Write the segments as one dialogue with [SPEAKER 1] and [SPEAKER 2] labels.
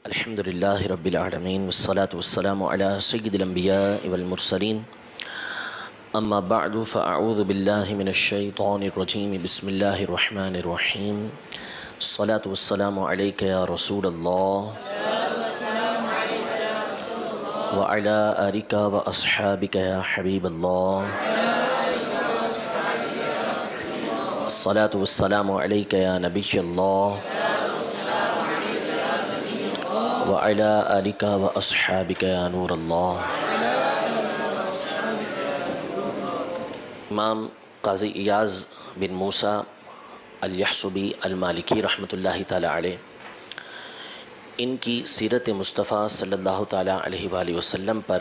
[SPEAKER 1] الحمد لله رب العالمين والصلاة والسلام على سيد الأنبياء والمرسلين أما بعد فأعوذ بالله من الشيطان الرجيم بسم الله الرحمن الرحيم الصلاة والسلام عليك يا رسول الله وعلى آلك وأصحابك يا حبيب الله الصلاة والسلام عليك يا نبي الله وعلى آلك وأصحابك يا نور اللہ۔ امام قاضی ایاز بن موسیٰ الیحصبی المالکی رحمۃ اللہ تعالی علیہ، ان کی سیرت مصطفیٰ صلی اللہ تعالی علیہ وآلہ وسلم پر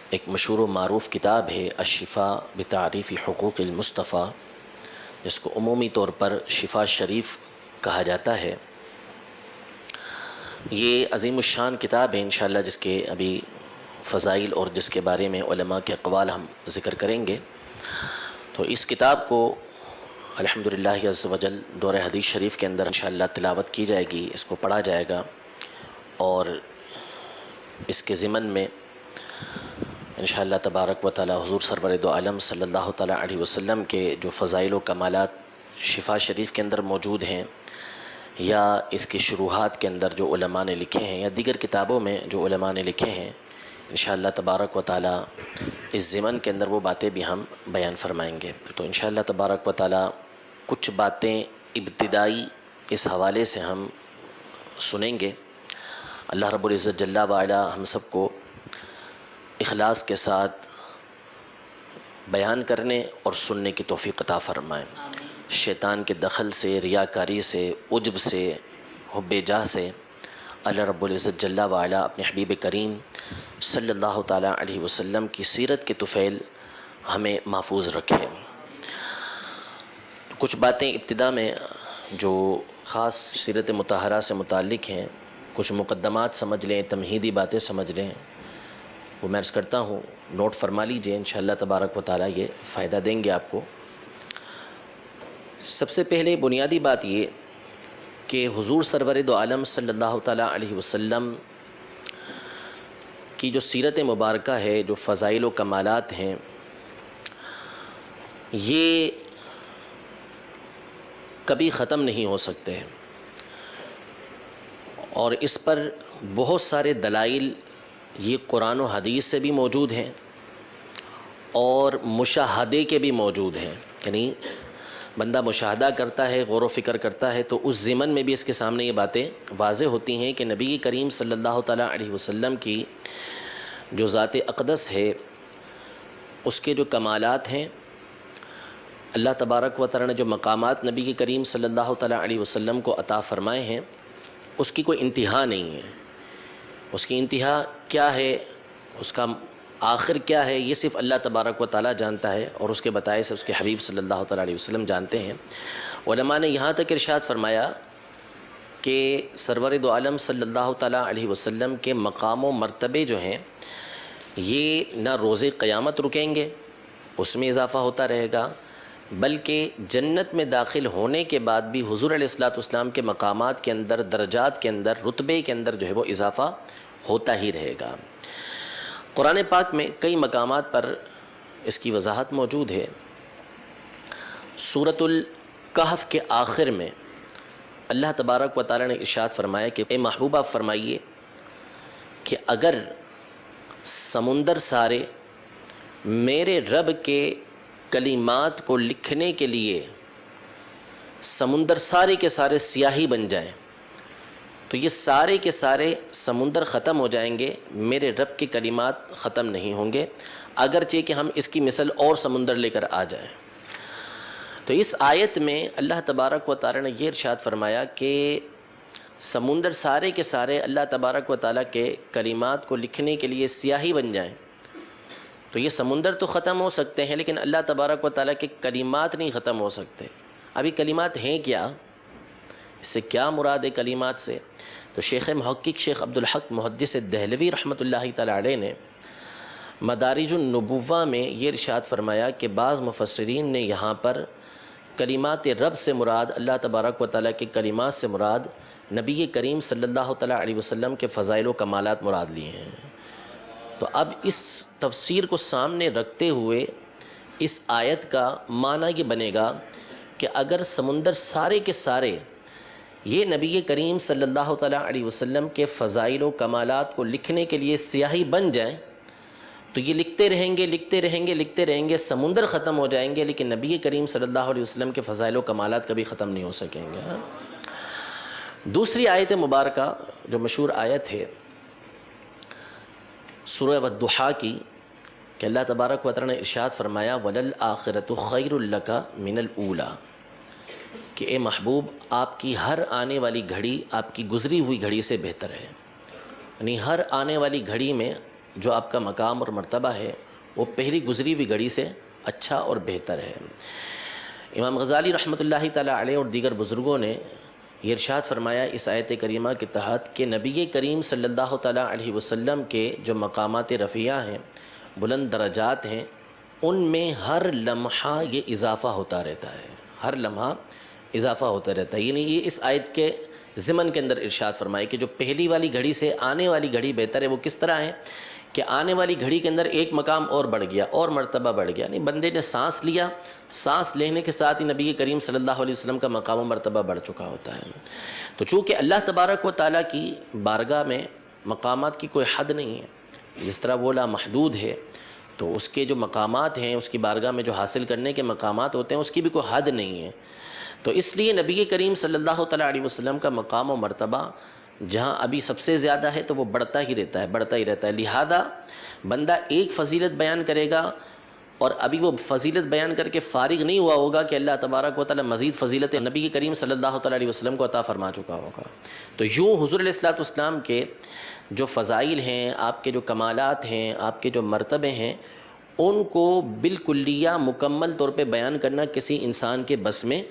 [SPEAKER 1] ایک مشہور و معروف کتاب ہے الشفاء بتعریف حقوق المصطفیٰ، جس کو عمومی طور پر شفا شریف کہا جاتا ہے۔ یہ عظیم الشان کتاب ہے انشاءاللہ، جس کے ابھی فضائل اور جس کے بارے میں علماء کے اقوال ہم ذکر کریں گے۔ تو اس کتاب کو الحمدللہ عز و جل دور حدیث شریف کے اندر انشاءاللہ تلاوت کی جائے گی، اس کو پڑھا جائے گا، اور اس کے ضمن میں انشاءاللہ تبارک و تعالی حضور سرور دو عالم صلی اللہ تعالی علیہ وسلم کے جو فضائل و کمالات شفا شریف کے اندر موجود ہیں، یا اس کی شروحات کے اندر جو علماء نے لکھے ہیں، یا دیگر کتابوں میں جو علماء نے لکھے ہیں، انشاءاللہ تبارک و تعالی اس ضمن کے اندر وہ باتیں بھی ہم بیان فرمائیں گے۔ تو انشاءاللہ تبارک و تعالی کچھ باتیں ابتدائی اس حوالے سے ہم سنیں گے۔ اللہ رب العزت جل وعلا ہم سب کو اخلاص کے ساتھ بیان کرنے اور سننے کی توفیق عطا فرمائے، شیطان کے دخل سے، ریاکاری سے، عجب سے، حب جاہ سے اللہ رب العزت جل وعلا اپنے حبیب کریم صلی اللہ تعالیٰ علیہ وسلم کی سیرت کے طفیل ہمیں محفوظ رکھے۔ کچھ باتیں ابتدا میں جو خاص سیرت مطہرہ سے متعلق ہیں، کچھ مقدمات سمجھ لیں، تمہیدی باتیں سمجھ لیں، وہ میں عرض کرتا ہوں، نوٹ فرما لیجئے، انشاءاللہ تبارک و تعالیٰ یہ فائدہ دیں گے آپ کو۔ سب سے پہلے بنیادی بات یہ کہ حضور سرور دو عالم صلی اللہ تعالیٰ علیہ وسلم کی جو سیرت مبارکہ ہے، جو فضائل و کمالات ہیں، یہ کبھی ختم نہیں ہو سکتے ہیں، اور اس پر بہت سارے دلائل یہ قرآن و حدیث سے بھی موجود ہیں اور مشاہدے کے بھی موجود ہیں۔ یعنی بندہ مشاہدہ کرتا ہے، غور و فکر کرتا ہے، تو اس ضمن میں بھی اس کے سامنے یہ باتیں واضح ہوتی ہیں کہ نبی کریم صلی اللہ تعالیٰ علیہ وسلم کی جو ذات اقدس ہے، اس کے جو کمالات ہیں، اللہ تبارک و تعالیٰ نے جو مقامات نبی کریم صلی اللہ تعالیٰ علیہ وسلم کو عطا فرمائے ہیں، اس کی کوئی انتہا نہیں ہے۔ اس کی انتہا کیا ہے، اس کا آخر کیا ہے، یہ صرف اللہ تبارک و تعالیٰ جانتا ہے، اور اس کے بتائے سے اس کے حبیب صلی اللہ تعالیٰ علیہ وسلم جانتے ہیں۔ علماء نے یہاں تک ارشاد فرمایا کہ سرور دو عالم صلی اللہ تعالیٰ علیہ وسلم کے مقام و مرتبے جو ہیں، یہ نہ روز قیامت رکیں گے، اس میں اضافہ ہوتا رہے گا، بلکہ جنت میں داخل ہونے کے بعد بھی حضور علیہ الصلوۃ والسلام کے مقامات کے اندر، درجات کے اندر، رتبے کے اندر جو ہے وہ اضافہ ہوتا ہی رہے گا۔ قرآن پاک میں کئی مقامات پر اس کی وضاحت موجود ہے۔ سورۃ الکہف کے آخر میں اللہ تبارک و تعالیٰ نے ارشاد فرمایا کہ اے محبوب آپ فرمائیے کہ اگر سمندر سارے میرے رب کے کلمات کو لکھنے کے لیے سمندر سارے کے سارے سیاہی بن جائیں، تو یہ سارے کے سارے سمندر ختم ہو جائیں گے، میرے رب کے کلمات ختم نہیں ہوں گے، اگرچہ کہ ہم اس کی مثل اور سمندر لے کر آ جائیں۔ تو اس آیت میں اللہ تبارک و تعالیٰ نے یہ ارشاد فرمایا کہ سمندر سارے کے سارے اللہ تبارک و تعالیٰ کے کلمات کو لکھنے کے لیے سیاہی بن جائیں، تو یہ سمندر تو ختم ہو سکتے ہیں، لیکن اللہ تبارک و تعالیٰ کے کلمات نہیں ختم ہو سکتے۔ ابھی کلمات ہیں کیا؟ اس سے کیا مراد ہے کلمات سے؟ تو شیخ محقق شیخ عبدالحق محدث دہلوی رحمۃ اللہ تعالی علیہ نے مدارج النبوہ میں یہ ارشاد فرمایا کہ بعض مفسرین نے یہاں پر کلمات رب سے مراد، اللہ تبارک و تعالیٰ کے کلمات سے مراد نبی کریم صلی اللہ تعالیٰ علیہ وسلم کے فضائل و کمالات مراد لیے ہیں۔ تو اب اس تفسیر کو سامنے رکھتے ہوئے اس آیت کا معنی یہ بنے گا کہ اگر سمندر سارے کے سارے یہ نبی کریم صلی اللہ تعالیٰ علیہ وسلم کے فضائل و کمالات کو لکھنے کے لیے سیاہی بن جائیں تو یہ لکھتے رہیں گے لکھتے رہیں گے لکھتے رہیں گے، سمندر ختم ہو جائیں گے، لیکن نبی کریم صلی اللہ علیہ وسلم کے فضائل و کمالات کبھی ختم نہیں ہو سکیں گے۔ دوسری آیت مبارکہ جو مشہور آیت ہے سورہ والضحیٰ کی، کہ اللہ تبارک و تعالیٰ نے ارشاد فرمایا وَلَلْآخِرَةُ خَيْرٌ لَكَ مِنَ الْأُولَىٰ، کہ اے محبوب آپ کی ہر آنے والی گھڑی آپ کی گزری ہوئی گھڑی سے بہتر ہے، یعنی ہر آنے والی گھڑی میں جو آپ کا مقام اور مرتبہ ہے وہ پہلی گزری ہوئی گھڑی سے اچھا اور بہتر ہے۔ امام غزالی رحمۃ اللہ تعالیٰ علیہ اور دیگر بزرگوں نے یہ ارشاد فرمایا اس آیت کریمہ کے تحت کہ نبی کریم صلی اللہ تعالیٰ علیہ وسلم کے جو مقامات رفیعہ ہیں، بلند درجات ہیں، ان میں ہر لمحہ یہ اضافہ ہوتا رہتا ہے، ہر لمحہ اضافہ ہوتا رہتا ہے۔ یعنی یہ اس آیت کے ضمن کے اندر ارشاد فرمائے کہ جو پہلی والی گھڑی سے آنے والی گھڑی بہتر ہے۔ وہ کس طرح ہے کہ آنے والی گھڑی کے اندر ایک مقام اور بڑھ گیا اور مرتبہ بڑھ گیا، یعنی بندے نے سانس لیا، سانس لینے کے ساتھ ہی نبی کریم صلی اللہ علیہ وسلم کا مقام و مرتبہ بڑھ چکا ہوتا ہے۔ تو چونکہ اللہ تبارک و تعالیٰ کی بارگاہ میں مقامات کی کوئی حد نہیں ہے، جس طرح وہ لامحدود ہے تو اس کے جو مقامات ہیں، اس کی بارگاہ میں جو حاصل کرنے کے مقامات ہوتے ہیں، اس کی بھی کوئی حد نہیں ہے۔ تو اس لیے نبی کریم صلی اللہ تعالیٰ علیہ وسلم کا مقام و مرتبہ جہاں ابھی سب سے زیادہ ہے تو وہ بڑھتا ہی رہتا ہے، بڑھتا ہی رہتا ہے۔ لہذا بندہ ایک فضیلت بیان کرے گا اور ابھی وہ فضیلت بیان کر کے فارغ نہیں ہوا ہوگا کہ اللہ تبارک و تعالیٰ مزید فضیلت نبی کریم صلی اللہ تعالیٰ علیہ وسلم کو عطا فرما چکا ہوگا۔ تو یوں حضور علیہ الصلوۃ والسلام کے جو فضائل ہیں، آپ کے جو کمالات ہیں، آپ کے جو مرتبے ہیں، ان کو بالکلیہ مکمل طور پہ بیان کرنا کسی انسان کے بس میں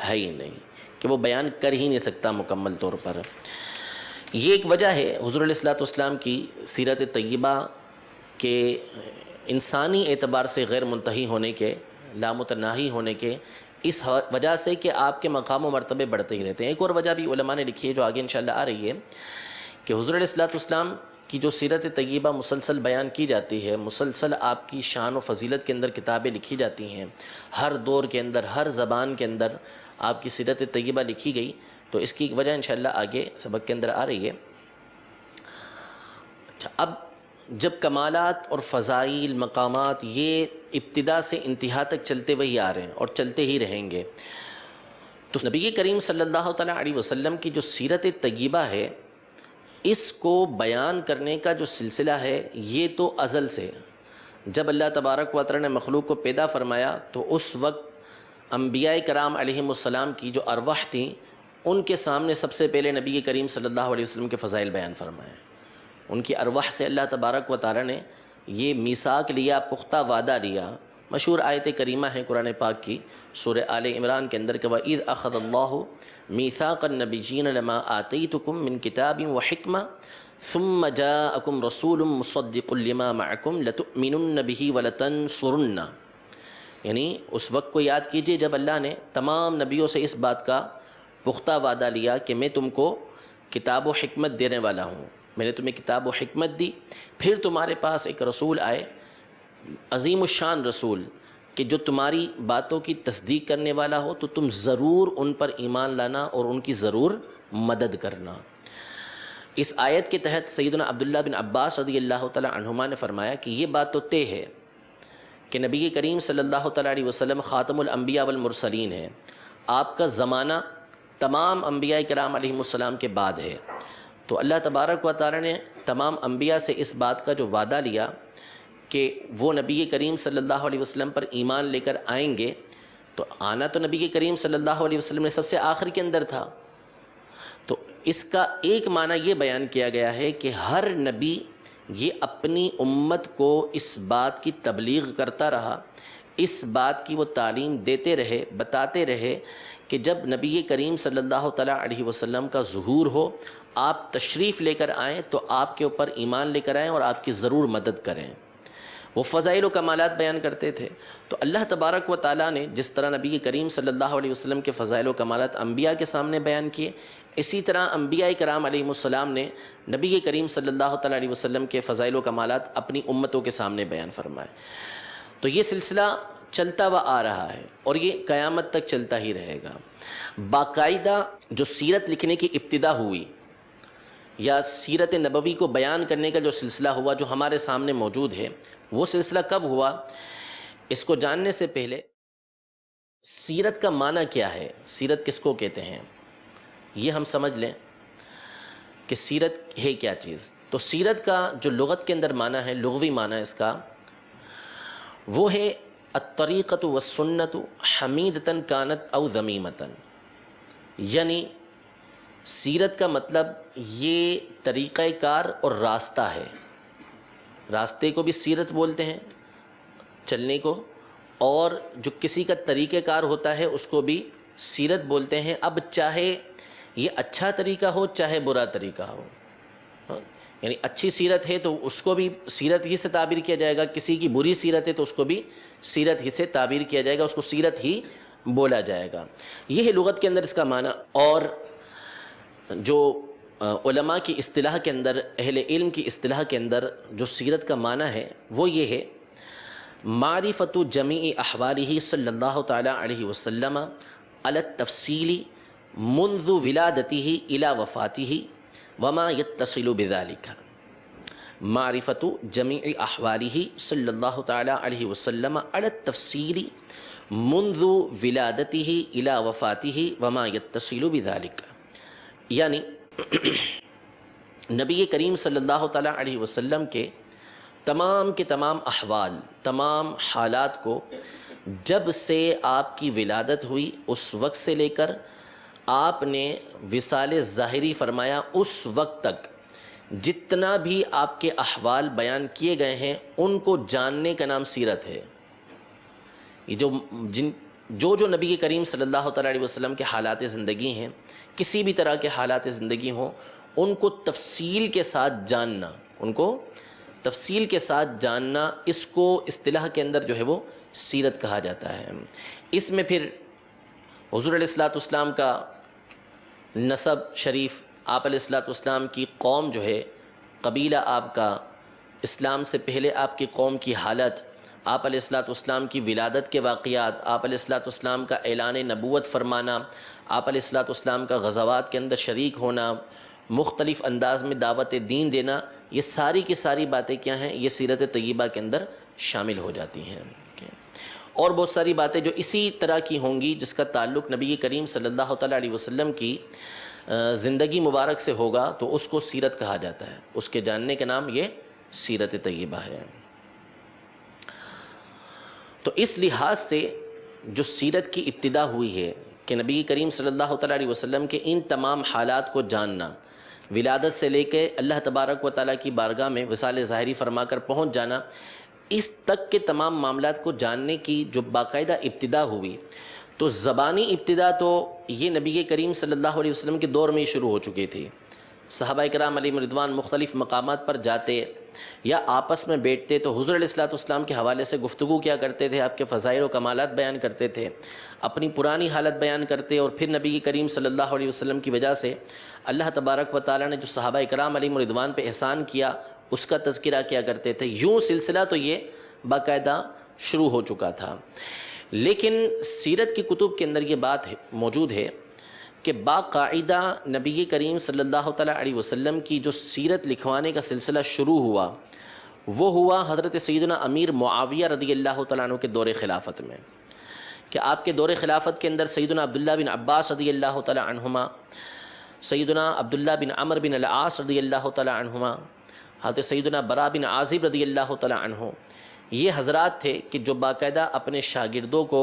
[SPEAKER 1] ہے ہی نہیں، کہ وہ بیان کر ہی نہیں سکتا مکمل طور پر۔ یہ ایک وجہ ہے حضور علیہ الصلوۃ والسلام کی سیرت طیبہ کے انسانی اعتبار سے غیر منتہی ہونے کے، لامتناہی ہونے کے، اس وجہ سے کہ آپ کے مقام و مرتبے بڑھتے ہی رہتے ہیں۔ ایک اور وجہ بھی علماء نے لکھی ہے جو آگے انشاءاللہ آ رہی ہے، کہ حضور علیہ الصلوۃ والسلام کی جو سیرت طیبہ مسلسل بیان کی جاتی ہے، مسلسل آپ کی شان و فضیلت کے اندر کتابیں لکھی جاتی ہیں، ہر دور کے اندر، ہر زبان کے اندر آپ کی سیرت طیبہ لکھی گئی، تو اس کی ایک وجہ انشاءاللہ آگے سبق کے اندر آ رہی ہے۔ اچھا، اب جب کمالات اور فضائل، مقامات یہ ابتدا سے انتہا تک چلتے وہی آ رہے ہیں اور چلتے ہی رہیں گے، تو نبی کریم صلی اللہ تعالیٰ علیہ وسلم کی جو سیرت طیبہ ہے، اس کو بیان کرنے کا جو سلسلہ ہے یہ تو ازل سے، جب اللہ تبارک و تعالیٰ نے مخلوق کو پیدا فرمایا تو اس وقت انبیاء کرام علیہم السلام کی جو ارواح تھیں، ان کے سامنے سب سے پہلے نبی کریم صلی اللہ علیہ وسلم کے فضائل بیان فرمائے۔ ان کی ارواح سے اللہ تبارک و تعالیٰ نے یہ میثاق لیا، پختہ وعدہ لیا۔ مشہور آیت کریمہ ہے قرآن پاک کی سورہ آل عمران کے اندر کہ وَإِذْ أَخَذَ اللَّهُ مِيثَاقَ النَّبِيِّينَ لَمَا آتَيْتُكُم مِّن كِتَابٍ وَحِكْمَةٍ ثُمَّ جَاءَكُمْ رَسُولٌ مُصَدِّقٌ لِّمَا مَعَكُمْ لَتُؤْمِنُنَّ بِهِ وَلَتَنصُرُنَّ، یعنی اس وقت کو یاد کیجئے جب اللہ نے تمام نبیوں سے اس بات کا پختہ وعدہ لیا کہ میں تم کو کتاب و حکمت دینے والا ہوں، میں نے تمہیں کتاب و حکمت دی، پھر تمہارے پاس ایک رسول آئے، عظیم الشان رسول، کہ جو تمہاری باتوں کی تصدیق کرنے والا ہو تو تم ضرور ان پر ایمان لانا اور ان کی ضرور مدد کرنا۔ اس آیت کے تحت سیدنا عبداللہ بن عباس رضی اللہ تعالی عنہما نے فرمایا کہ یہ بات تو طے ہے کہ نبی کریم صلی اللہ تعالی علیہ وسلم خاتم الانبیاء والمرسلین ہے، آپ کا زمانہ تمام انبیاء کرام علیہم السلام کے بعد ہے، تو اللہ تبارک و تعالی نے تمام انبیاء سے اس بات کا جو وعدہ لیا کہ وہ نبی کریم صلی اللہ علیہ وسلم پر ایمان لے کر آئیں گے، تو آنا تو نبی کریم صلی اللہ علیہ وسلم نے سب سے آخر کے اندر تھا۔ تو اس کا ایک معنی یہ بیان کیا گیا ہے کہ ہر نبی یہ اپنی امت کو اس بات کی تبلیغ کرتا رہا، اس بات کی وہ تعلیم دیتے رہے، بتاتے رہے کہ جب نبی کریم صلی اللہ تعالیٰ علیہ وسلم کا ظہور ہو، آپ تشریف لے کر آئیں تو آپ کے اوپر ایمان لے کر آئیں اور آپ کی ضرور مدد کریں۔ وہ فضائل و کمالات بیان کرتے تھے۔ تو اللہ تبارک و تعالیٰ نے جس طرح نبی کریم صلی اللہ علیہ وسلم کے فضائل و کمالات انبیاء کے سامنے بیان کیے، اسی طرح انبیاء کرام علیہم السلام نے نبی کریم صلی اللہ تعالیٰ علیہ وسلم کے فضائل و کمالات اپنی امتوں کے سامنے بیان فرمائے. تو یہ سلسلہ چلتا ہوا آ رہا ہے اور یہ قیامت تک چلتا ہی رہے گا. باقاعدہ جو سیرت لکھنے کی ابتدا ہوئی یا سیرت نبوی کو بیان کرنے کا جو سلسلہ ہوا جو ہمارے سامنے موجود ہے، وہ سلسلہ کب ہوا؟ اس کو جاننے سے پہلے سیرت کا معنی کیا ہے، سیرت کس کو کہتے ہیں، یہ ہم سمجھ لیں کہ سیرت ہے کیا چیز. تو سیرت کا جو لغت کے اندر معنی ہے، لغوی معنی اس کا، وہ ہے الطریقۃ والسنۃ حمیدۃ کانت او ذمیمۃ. یعنی سیرت کا مطلب یہ طریقہ کار اور راستہ ہے. راستے کو بھی سیرت بولتے ہیں، چلنے کو، اور جو کسی کا طریقہ کار ہوتا ہے اس کو بھی سیرت بولتے ہیں. اب چاہے یہ اچھا طریقہ ہو چاہے برا طریقہ ہو، یعنی اچھی سیرت ہے تو اس کو بھی سیرت ہی سے تعبیر کیا جائے گا، کسی کی بری سیرت ہے تو اس کو بھی سیرت ہی سے تعبیر کیا جائے گا، اس کو سیرت ہی بولا جائے گا. یہ ہے لغت کے اندر اس کا معنی. اور جو علماء کی اصطلاح کے اندر، اہل علم کی اصطلاح کے اندر جو سیرت کا معنی ہے وہ یہ ہے معرفت جمیع احوالہ صلی اللہ تعالی علیہ وسلم علی التفصیل منذ ولادتہ الی وفاتہ وما یتصل بذلک. معرفت جمیع احوالہ صلی اللہ تعالی علیہ وسلم علی التفصیل منذ ولادتہ الی وفاتہ وما یتصل بذلک. یعنی نبی کریم صلی اللہ تعالی علیہ وسلم کے تمام احوال، تمام حالات کو جب سے آپ کی ولادت ہوئی اس وقت سے لے کر آپ نے وصال ظاہری فرمایا اس وقت تک جتنا بھی آپ کے احوال بیان کیے گئے ہیں ان کو جاننے کا نام سیرت ہے. یہ جو نبی کریم صلی اللہ تعالیٰ علیہ وسلم کے حالات زندگی ہیں، کسی بھی طرح کے حالات زندگی ہوں، ان کو تفصیل کے ساتھ جاننا، اس کو اصطلاح کے اندر جو ہے وہ سیرت کہا جاتا ہے. اس میں پھر حضور علیہ الصلوۃ والسلام کا نسب شریف، آپ علیہ الصلوۃ والسلام کی قوم جو ہے، قبیلہ آپ کا، اسلام سے پہلے آپ کی قوم کی حالت، آپ علیہ الصلوۃ والسلام کی ولادت کے واقعات، آپ علیہ الصلوۃ والسلام کا اعلان نبوت فرمانا، آپ علیہ الصلوۃ والسلام کا غزوات کے اندر شریک ہونا، مختلف انداز میں دعوت دین دینا، یہ ساری کی ساری باتیں کیا ہیں، یہ سیرت طیبہ کے اندر شامل ہو جاتی ہیں. اور بہت ساری باتیں جو اسی طرح کی ہوں گی جس کا تعلق نبی کریم صلی اللہ تعالیٰ علیہ وسلم کی زندگی مبارک سے ہوگا تو اس کو سیرت کہا جاتا ہے. اس کے جاننے کا نام یہ سیرت طیبہ ہے. تو اس لحاظ سے جو سیرت کی ابتدا ہوئی ہے کہ نبی کریم صلی اللہ تعالیٰ علیہ وسلم کے ان تمام حالات کو جاننا، ولادت سے لے کے اللہ تبارک و تعالیٰ کی بارگاہ میں وصال ظاہری فرما کر پہنچ جانا، اس تک کے تمام معاملات کو جاننے کی جو باقاعدہ ابتدا ہوئی، تو زبانی ابتدا تو یہ نبی کریم صلی اللہ علیہ وسلم کے دور میں ہی شروع ہو چکی تھی. صحابہ کرام علیہم رضوان مختلف مقامات پر جاتے یا آپس میں بیٹھتے تو حضور علیہ الصلوۃ والسلام کے حوالے سے گفتگو کیا کرتے تھے، آپ کے فضائل و کمالات بیان کرتے تھے، اپنی پرانی حالت بیان کرتے، اور پھر نبی کریم صلی اللہ علیہ وسلم کی وجہ سے اللہ تبارک و تعالیٰ نے جو صحابہ کرام علیہم رضوان پہ احسان کیا اس کا تذکرہ کیا کرتے تھے. یوں سلسلہ تو یہ باقاعدہ شروع ہو چکا تھا. لیکن سیرت کی کتب کے اندر یہ بات موجود ہے کہ باقاعدہ نبی کریم صلی اللہ تعالیٰ علیہ وسلم کی جو سیرت لکھوانے کا سلسلہ شروع ہوا وہ ہوا حضرت سیدنا امیر معاویہ رضی اللہ تعالیٰ عنہ کے دور خلافت میں، کہ آپ کے دور خلافت کے اندر سیدنا عبداللہ بن عباس رضی اللہ تعالیٰ عنہما، سیدنا عبداللہ بن عمر بن العاص رضی اللہ تعالیٰ عنہما، حضرت سیدنا برا بن عازب رضی اللہ تعالیٰ عنہ، یہ حضرات تھے کہ جو باقاعدہ اپنے شاگردوں کو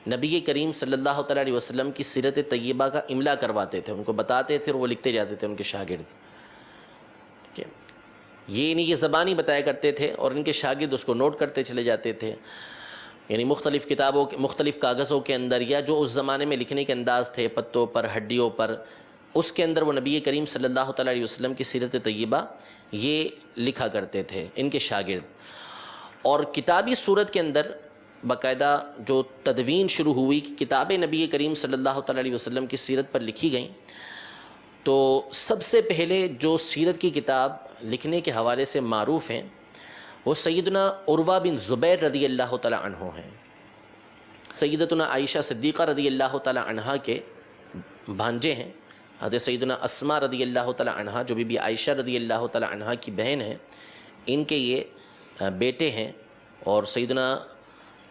[SPEAKER 1] نبی کریم صلی اللہ تعالیٰ علیہ وسلم کی سیرت طیبہ کا املا کرواتے تھے، ان کو بتاتے تھے اور وہ لکھتے جاتے تھے ان کے شاگرد. یہ نہیں، یہ زبانی بتایا کرتے تھے اور ان کے شاگرد اس کو نوٹ کرتے چلے جاتے تھے، یعنی مختلف کتابوں کے مختلف کاغذوں کے اندر، یا جو اس زمانے میں لکھنے کے انداز تھے پتوں پر، ہڈیوں پر، اس کے اندر وہ نبی کریم صلی اللہ تعالیٰ علیہ وسلم کی سیرت طیبہ یہ لکھا کرتے تھے ان کے شاگرد. اور کتابی صورت کے اندر باقاعدہ جو تدوین شروع ہوئی کہ کتابیں نبی کریم صلی اللہ تعالیٰ علیہ وسلم کی سیرت پر لکھی گئیں، تو سب سے پہلے جو سیرت کی کتاب لکھنے کے حوالے سے معروف ہیں وہ سیدنا عروہ بن زبیر رضی اللہ تعالی عنہ ہیں۔ سیدتنا عائشہ صدیقہ رضی اللہ تعالی عنہا کے بھانجے ہیں، حضرت سیدنا اسماء رضی اللہ تعالی عنہا جو بی بی عائشہ رضی اللہ تعالی عنہا کی بہن ہیں، ان کے یہ بیٹے ہیں، اور سیدنا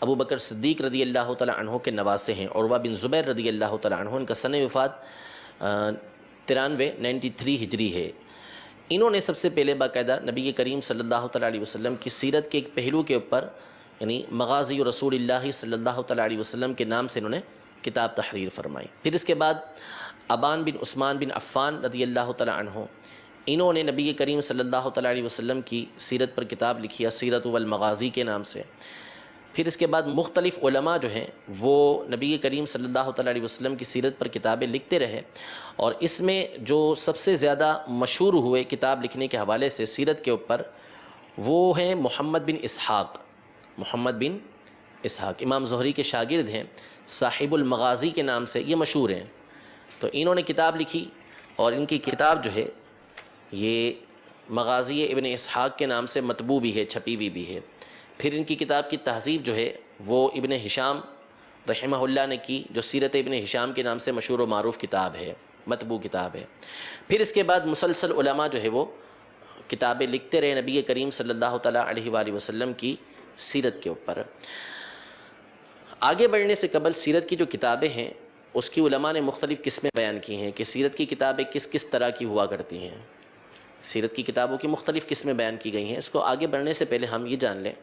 [SPEAKER 1] ابو بکر صدیق رضی اللہ تعالی عنہ کے نواسے ہیں۔ عروہ بن زبیر رضی اللہ تعالی عنہ، ان کا سن وفات 93 ہجری ہے۔ انہوں نے سب سے پہلے باقاعدہ نبی کریم صلی اللہ تعالی علیہ وسلم کی سیرت کے ایک پہلو کے اوپر، یعنی مغازی رسول اللہ صلی اللہ تعالی علیہ وسلم کے نام سے انہوں نے کتاب تحریر فرمائی۔ پھر اس کے بعد ابان بن عثمان بن عفان رضی اللہ تعالی عنہ، انہوں نے نبی کریم صلی اللہ تعالی علیہ وسلم کی سیرت پر کتاب لکھی، سیرت والمغازی کے نام سے۔ پھر اس کے بعد مختلف علماء جو ہیں وہ نبی کریم صلی اللہ تعالی علیہ وسلم کی سیرت پر کتابیں لکھتے رہے، اور اس میں جو سب سے زیادہ مشہور ہوئے کتاب لکھنے کے حوالے سے سیرت کے اوپر وہ ہیں محمد بن اسحاق۔ محمد بن اسحاق امام زہری کے شاگرد ہیں، صاحب المغازی کے نام سے یہ مشہور ہیں۔ تو انہوں نے کتاب لکھی، اور ان کی کتاب جو ہے یہ مغازی ابن اسحاق کے نام سے مطبوع بھی ہے، چھپی ہوئی بھی ہے۔ پھر ان کی کتاب کی تہذیب جو ہے وہ ابن ہشام رحمہ اللہ نے کی، جو سیرت ابن ہشام کے نام سے مشہور و معروف کتاب ہے، مطبوع کتاب ہے۔ پھر اس کے بعد مسلسل علماء جو ہے وہ کتابیں لکھتے رہے نبی کریم صلی اللہ تعالیٰ علیہ وآلہ وسلم کی سیرت کے اوپر۔ آگے بڑھنے سے قبل سیرت کی جو کتابیں ہیں اس کی علماء نے مختلف قسمیں بیان کی ہیں کہ سیرت کی کتابیں کس کس طرح کی ہوا کرتی ہیں۔ سیرت کی کتابوں کی مختلف قسمیں بیان کی گئی ہیں۔ اس کو آگے بڑھنے سے پہلے ہم یہ جان لیں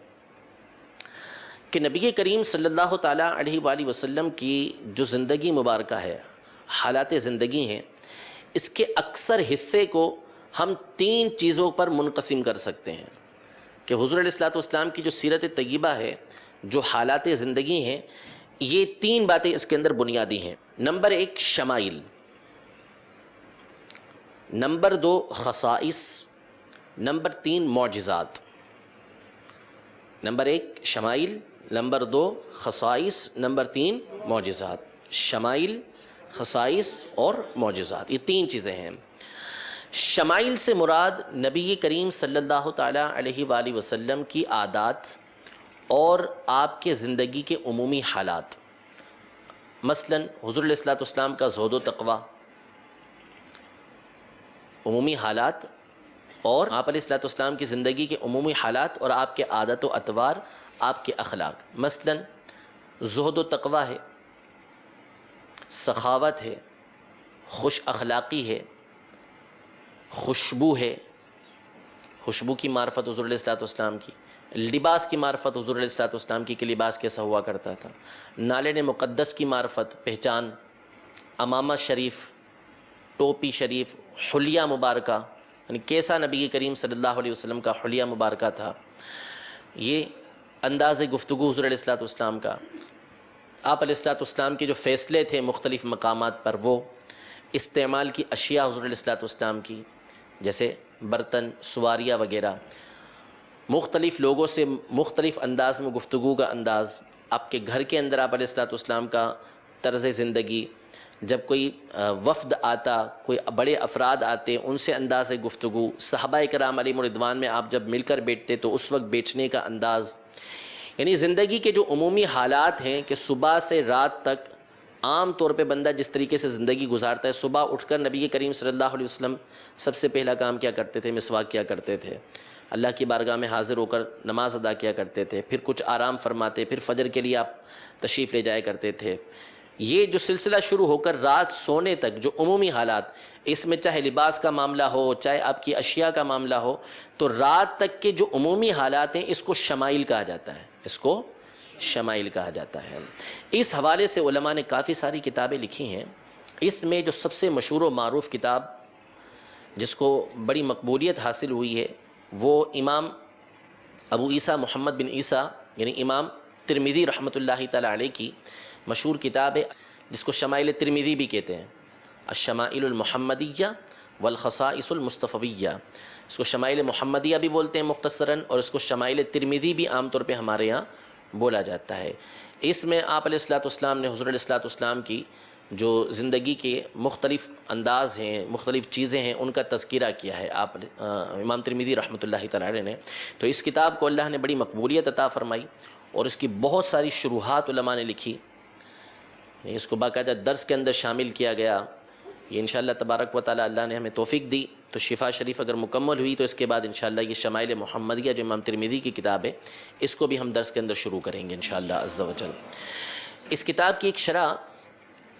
[SPEAKER 1] کہ نبی کریم صلی اللہ تعالیٰ علیہ وآلہ وسلم کی جو زندگی مبارکہ ہے، حالات زندگی ہیں، اس کے اکثر حصے کو ہم 3 چیزوں پر منقسم کر سکتے ہیں کہ حضور علیہ الصلوۃ کی جو سیرت طیبہ ہے، جو حالات زندگی ہیں، یہ 3 باتیں اس کے اندر بنیادی ہیں۔ نمبر 1 شمائل، نمبر 2 خصائص، نمبر 3 معجزات۔ نمبر 1 شمائل، نمبر 2 خصائص، نمبر 3 معجزات۔ شمائل، خصائص اور معجزات، یہ 3 چیزیں ہیں۔ شمائل سے مراد نبی کریم صلی اللہ تعالیٰ علیہ وآلہ وسلم کی عادات اور آپ کے زندگی کے عمومی حالات، مثلا حضور علیہ الصلوۃ کا زہد و تقوی، عمومی حالات، اور آپ علیہ الصلوۃ کی زندگی کے عمومی حالات اور آپ کے عادت و اطوار، آپ کے اخلاق۔ مثلا زہد و تقوی ہے، سخاوت ہے، خوش اخلاقی ہے، خوشبو ہے، خوشبو کی معرفت حضور علیہ الصلوۃ کی، لباس کی معرفت حضور علیہ الصلوۃ کی کہ لباس کیسا ہوا کرتا تھا، نالین مقدس کی معرفت، پہچان، امامہ شریف، ٹوپی شریف، حلیہ مبارکہ، یعنی کیسا نبی کریم صلی اللہ علیہ وسلم کا حلیہ مبارکہ تھا، یہ انداز گفتگو حضور علیہ الصلوۃ کا، آپ علیہ الصلوۃ کے جو فیصلے تھے مختلف مقامات پر، وہ استعمال کی اشیاء حضور علیہ الصلوۃ کی، جیسے برتن، سواریاں وغیرہ، مختلف لوگوں سے مختلف انداز میں گفتگو کا انداز، آپ کے گھر کے اندر آپ علیہ الصلوۃ کا طرز زندگی، جب کوئی وفد آتا، کوئی بڑے افراد آتے، ان سے انداز گفتگو، صحابہ کرام علیہم رضوان میں آپ جب مل کر بیٹھتے تو اس وقت بیٹھنے کا انداز، یعنی زندگی کے جو عمومی حالات ہیں کہ صبح سے رات تک عام طور پہ بندہ جس طریقے سے زندگی گزارتا ہے، صبح اٹھ کر نبی کریم صلی اللہ علیہ وسلم سب سے پہلا کام کیا کرتے تھے؟ مسواک کیا کرتے تھے، اللہ کی بارگاہ میں حاضر ہو کر نماز ادا کیا کرتے تھے، پھر کچھ آرام فرماتے، پھر فجر کے لیے آپ تشریف لے جایا کرتے تھے۔ یہ جو سلسلہ شروع ہو کر رات سونے تک جو عمومی حالات، اس میں چاہے لباس کا معاملہ ہو، چاہے آپ کی اشیاء کا معاملہ ہو، تو رات تک کے جو عمومی حالات ہیں اس کو شمائل کہا جاتا ہے، اس کو شمائل کہا جاتا ہے۔ اس حوالے سے علماء نے کافی ساری کتابیں لکھی ہیں۔ اس میں جو سب سے مشہور و معروف کتاب جس کو بڑی مقبولیت حاصل ہوئی ہے وہ امام ابو عیسیٰ محمد بن عیسیٰ یعنی امام ترمذی رحمۃ اللہ تعالیٰ علیہ کی مشہور کتاب ہے، جس کو شمائل ترمذی بھی کہتے ہیں، الشمائل المحمدیہ والخصائص المصطفیہ۔ اس کو شمائل محمدیہ بھی بولتے ہیں مختصراً، اور اس کو شمائل ترمذی بھی عام طور پہ ہمارے یہاں بولا جاتا ہے۔ اس میں آپ علیہ الصلوۃ والسلام نے حضور علیہ الصلوۃ والسلام کی جو زندگی کے مختلف انداز ہیں، مختلف چیزیں ہیں، ان کا تذکرہ کیا ہے آپ امام ترمذی رحمۃ اللہ تعالی علیہ نے۔ تو اس کتاب کو اللہ نے بڑی مقبولیت عطا فرمائی اور اس کی بہت ساری شروحات علماء نے لکھی، اس کو باقاعدہ درس کے اندر شامل کیا گیا۔ یہ انشاءاللہ تبارک و تعالی اللہ نے ہمیں توفیق دی تو شفا شریف اگر مکمل ہوئی تو اس کے بعد انشاءاللہ یہ شمائل محمدیہ جو امام ترمذی کی کتاب ہے اس کو بھی ہم درس کے اندر شروع کریں گے انشاءاللہ عز و جل۔ اس کتاب کی ایک شرح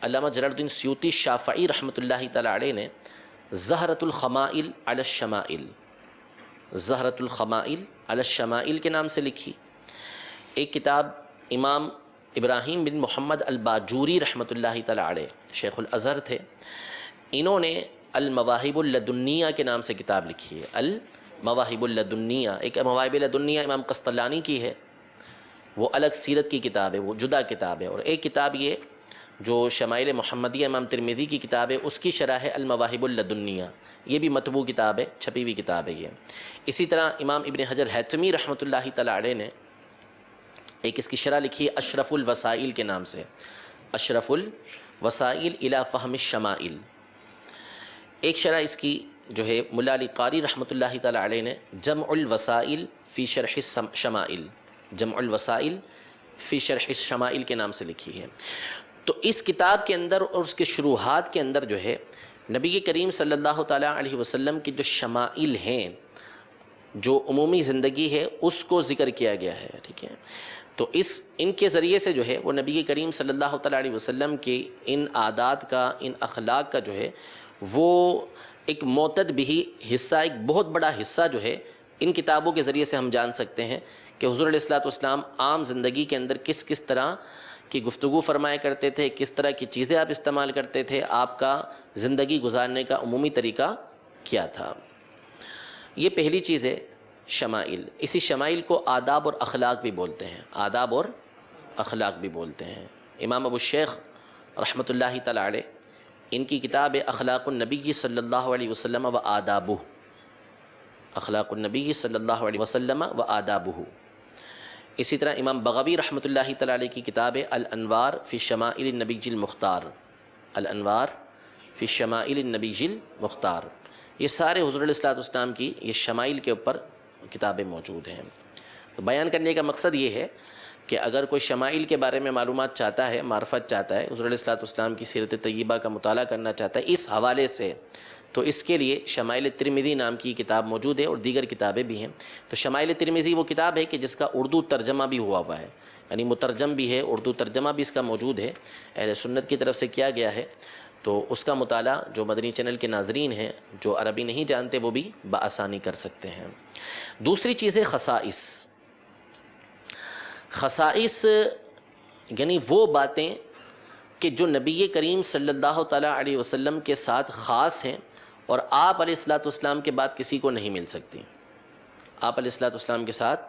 [SPEAKER 1] علامہ جلال الدین سیوطی شافعی رحمۃ اللہ تعالی علیہ نے زہرۃ الخمائل علی الشمائل، زہرۃ الخمائل علی الشمائل کے نام سے لکھی۔ ایک کتاب امام ابراہیم بن محمد الباجوری رحمۃ اللہ تعالی علیہ شیخ الازہر تھے، انہوں نے المواہب اللدنیہ کے نام سے کتاب لکھی ہے۔ المواہب اللدنیہ، ایک مواہب لدنیہ امام قسطلانی کی ہے، وہ الگ سیرت کی کتاب ہے، وہ جدا کتاب ہے، اور ایک کتاب یہ جو شمائل محمدیہ امام ترمذی کی کتاب ہے اس کی شرح ہے المواہب اللدنیہ، یہ بھی مطبوع کتاب ہے، چھپی ہوئی کتاب ہے یہ۔ اسی طرح امام ابن حجر ہیثمی رحمۃ اللہ تعالی علیہ نے ایک اس کی شرح لکھی ہے اشرف الوسائل کے نام سے، اشرف الوسائل الی فہم الشمائل۔ ایک شرح اس کی جو ہے ملا علی قاری رحمۃ اللہ تعالی علیہ نے جمع الوسائل فی شرح الشمائل، جمع الوسائل فی شرح الشمائل کے نام سے لکھی ہے۔ تو اس کتاب کے اندر اور اس کے شروحات کے اندر جو ہے نبی کریم صلی اللہ تعالیٰ علیہ وسلم کی جو شمائل ہیں، جو عمومی زندگی ہے اس کو ذکر کیا گیا ہے، ٹھیک ہے۔ تو ان کے ذریعے سے جو ہے وہ نبی کریم صلی اللہ تعالیٰ علیہ وسلم کے ان عادات کا، ان اخلاق کا جو ہے وہ ایک معتد بھی حصہ، ایک بہت بڑا حصہ جو ہے ان کتابوں کے ذریعے سے ہم جان سکتے ہیں کہ حضور علیہ الصلوۃ والسلام عام زندگی کے اندر کس کس طرح کی گفتگو فرمایا کرتے تھے، کس طرح کی چیزیں آپ استعمال کرتے تھے، آپ کا زندگی گزارنے کا عمومی طریقہ کیا تھا۔ یہ پہلی چیز ہے شمائل۔ اسی شمائل کو آداب اور اخلاق بھی بولتے ہیں، آداب اور اخلاق بھی بولتے ہیں۔ امام ابو الشیخ رحمۃ اللہ تعالی علیہ ان کی کتاب ہے اخلاق النبی صلی اللہ علیہ وسلم و آدابہ، اخلاق النبی صلی اللہ علیہ وسلم و آدابہ۔ اسی طرح امام بغوی رحمۃ اللہ تعالی علیہ کی کتاب ہے الانوار فی شمائل النبی المختار، الانوار فی شمائل النبی المختار۔ یہ سارے حضور علیہ الصلوۃ والسلام کی یہ شمائل کے اوپر کتابیں موجود ہیں۔ تو بیان کرنے کا مقصد یہ ہے کہ اگر کوئی شمائل کے بارے میں معلومات چاہتا ہے، معرفت چاہتا ہے، حضور علیہ الصلوۃ والسلام کی سیرت طیبہ کا مطالعہ کرنا چاہتا ہے اس حوالے سے، تو اس کے لیے شمائل ترمذی نام کی کتاب موجود ہے اور دیگر کتابیں بھی ہیں۔ تو شمائل ترمذی وہ کتاب ہے کہ جس کا اردو ترجمہ بھی ہوا ہے، یعنی مترجم بھی ہے، اردو ترجمہ بھی اس کا موجود ہے، اہل سنت کی طرف سے کیا گیا ہے۔ تو اس کا مطالعہ جو مدنی چینل کے ناظرین ہیں جو عربی نہیں جانتے وہ بھی بآسانی کر سکتے ہیں۔ دوسری چیز ہے خصائص۔ خصائص یعنی وہ باتیں کہ جو نبی کریم صلی اللہ تعالیٰ علیہ وسلم کے ساتھ خاص ہیں اور آپ علیہ الصلوۃ والسلام کے بعد کسی کو نہیں مل سکتی۔ آپ علیہ الصلوۃ والسلام کے ساتھ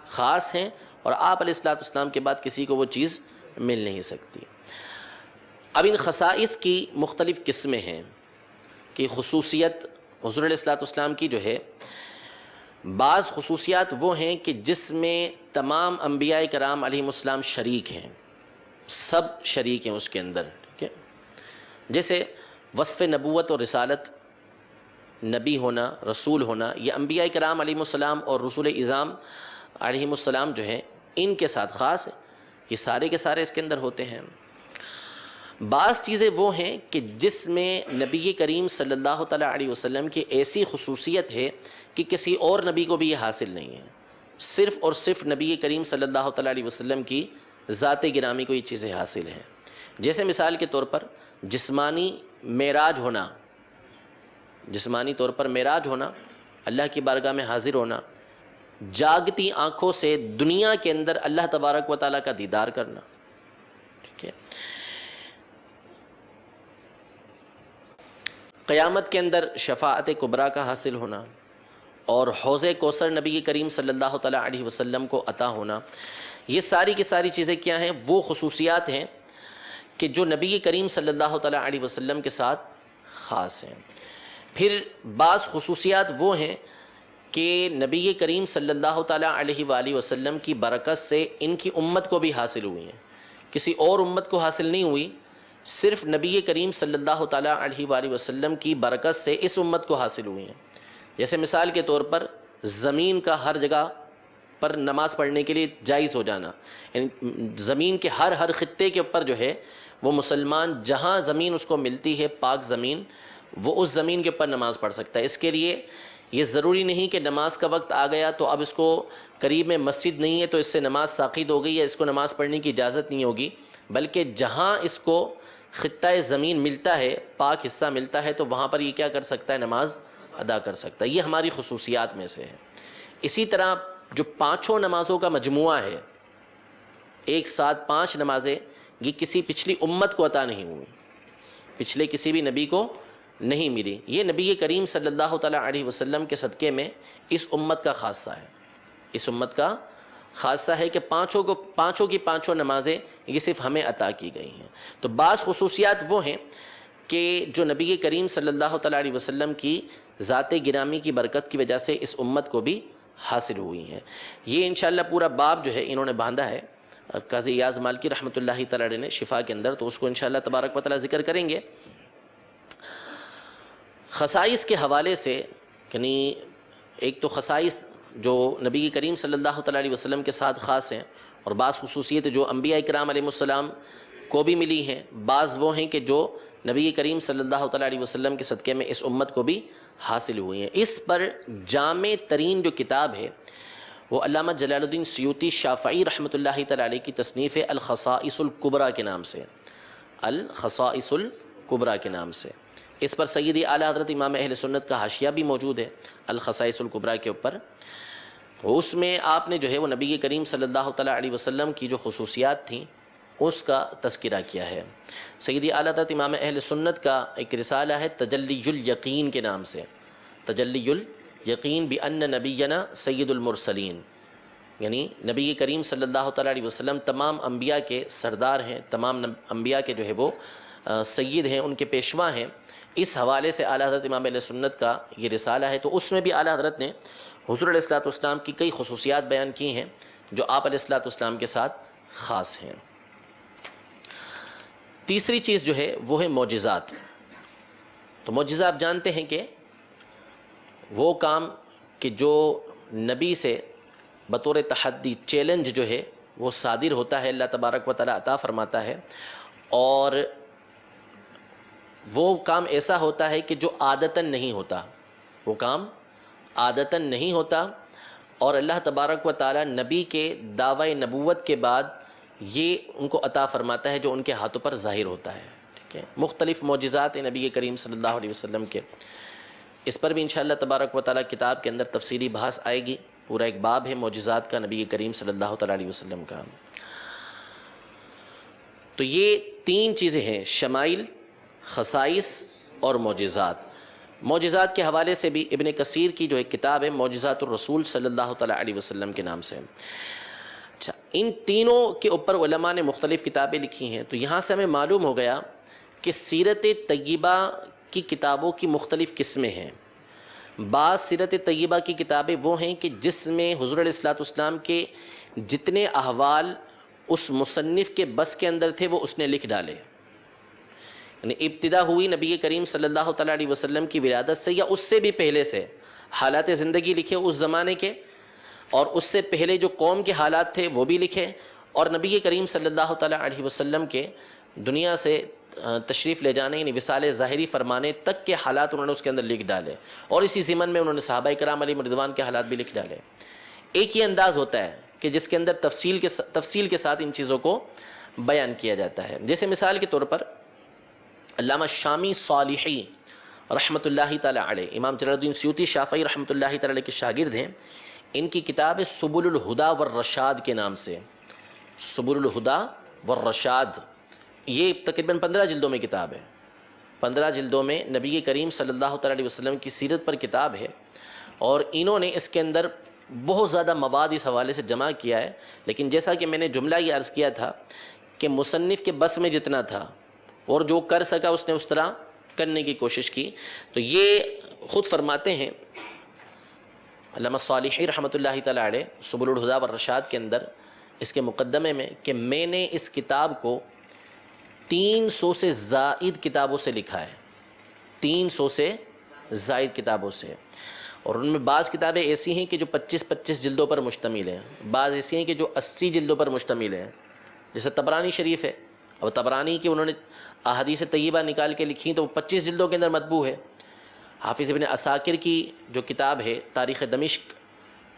[SPEAKER 1] خاص ہیں اور آپ علیہ الصلوۃ والسلام کے بعد کسی کو وہ چیز مل نہیں سکتی۔ اب ان خصائص کی مختلف قسمیں ہیں کہ خصوصیت حضور علیہ الصلوۃ والسلام کی جو ہے، بعض خصوصیات وہ ہیں کہ جس میں تمام انبیاء کرام علیہم السلام شریک ہیں، سب شریک ہیں اس کے اندر، ٹھیک ہے۔ جیسے وصف نبوت اور رسالت، نبی ہونا، رسول ہونا، یہ انبیاء کرام علیہم السلام اور رسول اعظام علیہم السلام جو ہیں ان کے ساتھ خاص ہے، یہ سارے کے سارے اس کے اندر ہوتے ہیں۔ بعض چیزیں وہ ہیں کہ جس میں نبی کریم صلی اللہ تعالیٰ علیہ وسلم کی ایسی خصوصیت ہے کہ کسی اور نبی کو بھی یہ حاصل نہیں ہے، صرف اور صرف نبی کریم صلی اللہ تعالیٰ علیہ وسلم کی ذات گرامی کو یہ چیزیں حاصل ہیں۔ جیسے مثال کے طور پر جسمانی معراج ہونا، جسمانی طور پر معراج ہونا، اللہ کی بارگاہ میں حاضر ہونا، جاگتی آنکھوں سے دنیا کے اندر اللہ تبارک و تعالیٰ کا دیدار کرنا، ٹھیک ہے۔ قیامت کے اندر شفاعت کبریٰ کا حاصل ہونا اور حوض کوثر نبی کریم صلی اللہ تعالیٰ علیہ وسلم کو عطا ہونا، یہ ساری کی ساری چیزیں کیا ہیں؟ وہ خصوصیات ہیں کہ جو نبی کریم صلی اللہ تعالیٰ علیہ وسلم کے ساتھ خاص ہیں۔ پھر بعض خصوصیات وہ ہیں کہ نبی کریم صلی اللہ تعالیٰ علیہ وآلہ وسلم کی برکت سے ان کی امت کو بھی حاصل ہوئی ہیں، کسی اور امت کو حاصل نہیں ہوئی، صرف نبی کریم صلی اللہ تعالیٰ علیہ وآلہ وسلم کی برکت سے اس امت کو حاصل ہوئی ہیں۔ جیسے مثال کے طور پر زمین کا ہر جگہ پر نماز پڑھنے کے لیے جائز ہو جانا، یعنی زمین کے ہر خطے کے اوپر جو ہے وہ مسلمان جہاں زمین اس کو ملتی ہے، پاک زمین، وہ اس زمین کے اوپر نماز پڑھ سکتا ہے۔ اس کے لیے یہ ضروری نہیں کہ نماز کا وقت آ گیا تو اب اس کو قریب میں مسجد نہیں ہے تو اس سے نماز ساقط ہو گئی یا اس کو نماز پڑھنے کی اجازت نہیں ہوگی، بلکہ جہاں اس کو خطہ زمین ملتا ہے، پاک حصہ ملتا ہے، تو وہاں پر یہ کیا کر سکتا ہے؟ نماز ادا کر سکتا ہے۔ یہ ہماری خصوصیات میں سے ہے۔ اسی طرح جو پانچوں نمازوں کا مجموعہ ہے، ایک ساتھ 5 نمازیں، یہ کسی پچھلی امت کو عطا نہیں ہوئی، پچھلے کسی بھی نبی کو نہیں ملی۔ یہ نبی کریم صلی اللہ تعالیٰ علیہ وسلم کے صدقے میں اس امت کا خاصہ ہے، اس امت کا خاصہ ہے کہ پانچوں کی پانچوں نمازیں یہ صرف ہمیں عطا کی گئی ہیں۔ تو بعض خصوصیات وہ ہیں کہ جو نبی کریم صلی اللہ تعالیٰ علیہ وسلم کی ذات گرامی کی برکت کی وجہ سے اس امت کو بھی حاصل ہوئی ہیں۔ یہ انشاءاللہ پورا باب جو ہے انہوں نے باندھا ہے قاضی ایاز مالکی رحمۃ اللہ تعالیٰ علیہ نے شفا کے اندر، تو اس کو انشاءاللہ تبارک و تعالیٰ ذکر کریں گے۔ خصائص کے حوالے سے، یعنی ایک تو خصائص جو نبی کریم صلی اللہ تعالیٰ علیہ وسلم کے ساتھ خاص ہیں، اور بعض خصوصیت جو انبیاء کرام علیہ السلام کو بھی ملی ہیں، بعض وہ ہیں کہ جو نبی کریم صلی اللہ تعالیٰ علیہ وسلم کے صدقے میں اس امت کو بھی حاصل ہوئی ہیں۔ اس پر جامع ترین جو کتاب ہے وہ علامہ جلال الدین سیوطی شافعی رحمۃ اللہ تعالیٰ علیہ کی تصنیف ہے الخصائص الکبریٰ کے نام سے، الخصائص الکبریٰ کے نام سے۔ اس پر سیدی اعلیٰ حضرت امام اہل سنت کا حاشیہ بھی موجود ہے الخصائص الکبریٰ کے اوپر۔ اس میں آپ نے جو ہے وہ نبی کریم صلی اللہ تعالیٰ علیہ وسلم کی جو خصوصیات تھیں اس کا تذکرہ کیا ہے۔ سیدی اعلیٰ حضرت امام اہل سنت کا ایک رسالہ ہے تجلی الیقین کے نام سے، تجلی الیقین بان نبینا سید المرسلین، یعنی نبی کریم صلی اللہ تعالیٰ علیہ وسلم تمام انبیاء کے سردار ہیں، تمام انبیاء کے جو ہے وہ سید ہیں، ان کے پیشوا ہیں۔ اس حوالے سے اعلیٰ حضرت امام اہل سنت کا یہ رسالہ ہے، تو اس میں بھی اعلیٰ حضرت نے حضور علیہ الصلوۃ والسلام کی کئی خصوصیات بیان کی ہیں جو آپ علیہ الصلوۃ والسلام کے ساتھ خاص ہیں۔ تیسری چیز جو ہے وہ ہے معجزات۔ تو معجزہ آپ جانتے ہیں کہ وہ کام کہ جو نبی سے بطور تحدی، چیلنج جو ہے وہ صادر ہوتا ہے، اللہ تبارک و تعالیٰ عطا فرماتا ہے، اور وہ کام ایسا ہوتا ہے کہ جو عادتاً نہیں ہوتا، وہ کام عادتاً نہیں ہوتا، اور اللہ تبارک و تعالیٰ نبی کے دعوی نبوت کے بعد یہ ان کو عطا فرماتا ہے جو ان کے ہاتھوں پر ظاہر ہوتا ہے۔ ٹھیک ہے، مختلف معجزات ہیں نبی کریم صلی اللہ علیہ وسلم کے، اس پر بھی انشاءاللہ تبارک و تعالیٰ کتاب کے اندر تفصیلی بحث آئے گی، پورا ایک باب ہے معجزات کا نبی کریم صلی اللہ تعالیٰ علیہ وسلم کا۔ تو یہ 3 چیزیں ہیں، شمائل، خصائص اور معجزات۔ معجزات کے حوالے سے بھی ابن کثیر کی جو ایک کتاب ہے معجزات الرسول صلی اللہ تعالیٰ علیہ وسلم کے نام سے۔ اچھا، ان تینوں کے اوپر علماء نے مختلف کتابیں لکھی ہیں، تو یہاں سے ہمیں معلوم ہو گیا کہ سیرت طیبہ کی کتابوں کی مختلف قسمیں ہیں۔ بعض سیرت طیبہ کی کتابیں وہ ہیں کہ جس میں حضور علیہ الصلوۃ والسلام کے جتنے احوال اس مصنف کے بس کے اندر تھے وہ اس نے لکھ ڈالے، یعنی ابتدا ہوئی نبی کریم صلی اللہ تعالیٰ علیہ وسلم کی ولادت سے یا اس سے بھی پہلے سے، حالات زندگی لکھے اس زمانے کے، اور اس سے پہلے جو قوم کے حالات تھے وہ بھی لکھے، اور نبی کریم صلی اللہ تعالیٰ علیہ وسلم کے دنیا سے تشریف لے جانے یعنی وصال ظاہری فرمانے تک کے حالات انہوں نے اس کے اندر لکھ ڈالے، اور اسی ضمن میں انہوں نے صحابہ کرام علیہم رضوان کے حالات بھی لکھ ڈالے۔ ایک ہی انداز ہوتا ہے کہ جس کے اندر تفصیل کے ساتھ ان چیزوں کو بیان کیا جاتا ہے۔ جیسے مثال کے طور پر علامہ شامی صالحی رحمۃ اللہ تعالیٰ علیہ، امام جلال الدین سیوطی شافعی رحمۃ اللہ تعالیٰ علیہ کے شاگرد ہیں، ان کی کتاب ہے سبل الہدیٰ والرشاد کے نام سے، سبل الہدیٰ والرشاد۔ یہ تقریباً 15 جلدوں میں کتاب ہے، 15 جلدوں میں نبی کریم صلی اللہ تعالیٰ علیہ وسلم کی سیرت پر کتاب ہے، اور انہوں نے اس کے اندر بہت زیادہ مواد اس حوالے سے جمع کیا ہے، لیکن جیسا کہ میں نے جملہ یہ عرض کیا تھا کہ مصنف کے بس میں جتنا تھا اور جو کر سکا اس نے اس طرح کرنے کی کوشش کی۔ تو یہ خود فرماتے ہیں علامہ صالحی رحمۃ اللہ تعالیٰ علیہ سبل الہدیٰ والرشاد کے اندر اس کے مقدمے میں کہ میں نے اس کتاب کو 300 سے زائد کتابوں سے لکھا ہے، 300 سے زائد کتابوں سے، اور ان میں بعض کتابیں ایسی ہیں کہ جو 25 جلدوں پر مشتمل ہیں، بعض ایسی ہیں کہ جو 80 جلدوں پر مشتمل ہیں، جیسے طبرانی شریف ہے۔ اب طبرانی کی انہوں نے احادیث طیبہ نکال کے لکھی تو وہ 25 جلدوں کے اندر مطبوع ہے۔ حافظ ابن عساکر کی جو کتاب ہے تاریخ دمشق،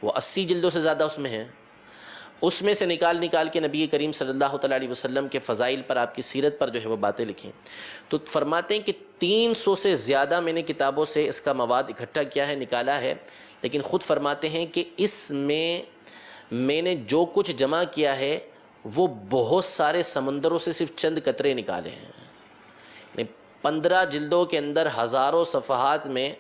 [SPEAKER 1] وہ 80 جلدوں سے زیادہ اس میں ہیں، اس میں سے نکال کے نبی کریم صلی اللہ تعالیٰ علیہ وسلم کے فضائل پر، آپ کی سیرت پر جو ہے وہ باتیں لکھیں۔ تو فرماتے ہیں کہ 300 سے زیادہ میں نے کتابوں سے اس کا مواد اکٹھا کیا ہے، نکالا ہے، لیکن خود فرماتے ہیں کہ اس میں نے جو کچھ جمع کیا ہے وہ بہت سارے سمندروں سے صرف چند قطرے نکالے ہیں۔ 15 جلدوں کے اندر ہزاروں صفحات میں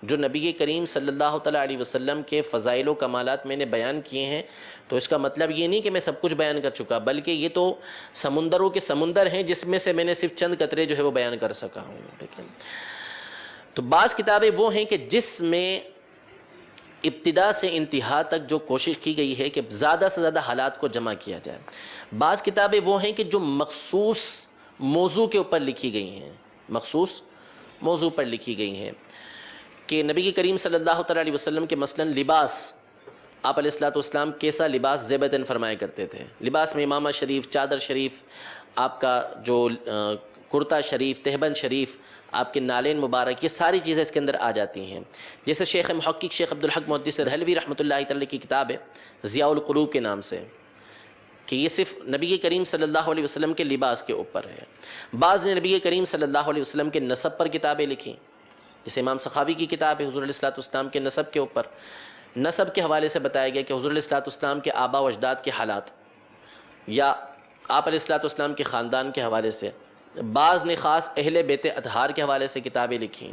[SPEAKER 1] جو نبی کریم صلی اللہ تعالیٰ علیہ وسلم کے فضائل و کمالات میں نے بیان کیے ہیں، تو اس کا مطلب یہ نہیں کہ میں سب کچھ بیان کر چکا، بلکہ یہ تو سمندروں کے سمندر ہیں جس میں سے میں نے صرف چند قطرے جو ہے وہ بیان کر سکا ہوں۔ ٹھیک ہے، تو بعض کتابیں وہ ہیں کہ جس میں ابتدا سے انتہا تک جو کوشش کی گئی ہے کہ زیادہ سے زیادہ حالات کو جمع کیا جائے۔ بعض کتابیں وہ ہیں کہ جو مخصوص موضوع کے اوپر لکھی گئی ہیں، مخصوص موضوع پر لکھی گئی ہیں، کہ نبی کریم صلی اللہ تعالیٰ علیہ وسلم کے مثلاً لباس، آپ علیہ الصلوۃ والسلام کیسا لباس زیبتاً فرمایا کرتے تھے، لباس میں امامہ شریف، چادر شریف، آپ کا جو کرتا شریف، تہبند شریف، آپ کے نالین مبارک، یہ ساری چیزیں اس کے اندر آ جاتی ہیں۔ جیسے شیخ محقق شیخ عبدالحق محدث دہلوی رحمۃ اللہ تعالیٰ کی کتاب ہے ضیاء القلوب کے نام سے، کہ یہ صرف نبی کریم صلی اللہ علیہ وسلم کے لباس کے اوپر ہے۔ بعض نے نبی کریم صلی اللہ علیہ وسلم کے نسب پر کتابیں لکھیں، جیسے امام سخاوی کی کتاب ہے حضور علیہ الصلوۃ والسلام کے نسب کے اوپر، نسب کے حوالے سے بتایا گیا کہ حضور علیہ الصلوۃ والسلام کے آبا و اجداد کے حالات، یا آپ علیہ الصلوۃ والسلام کے خاندان کے حوالے سے۔ بعض نے خاص اہل بیت اطہار کے حوالے سے کتابیں لکھیں۔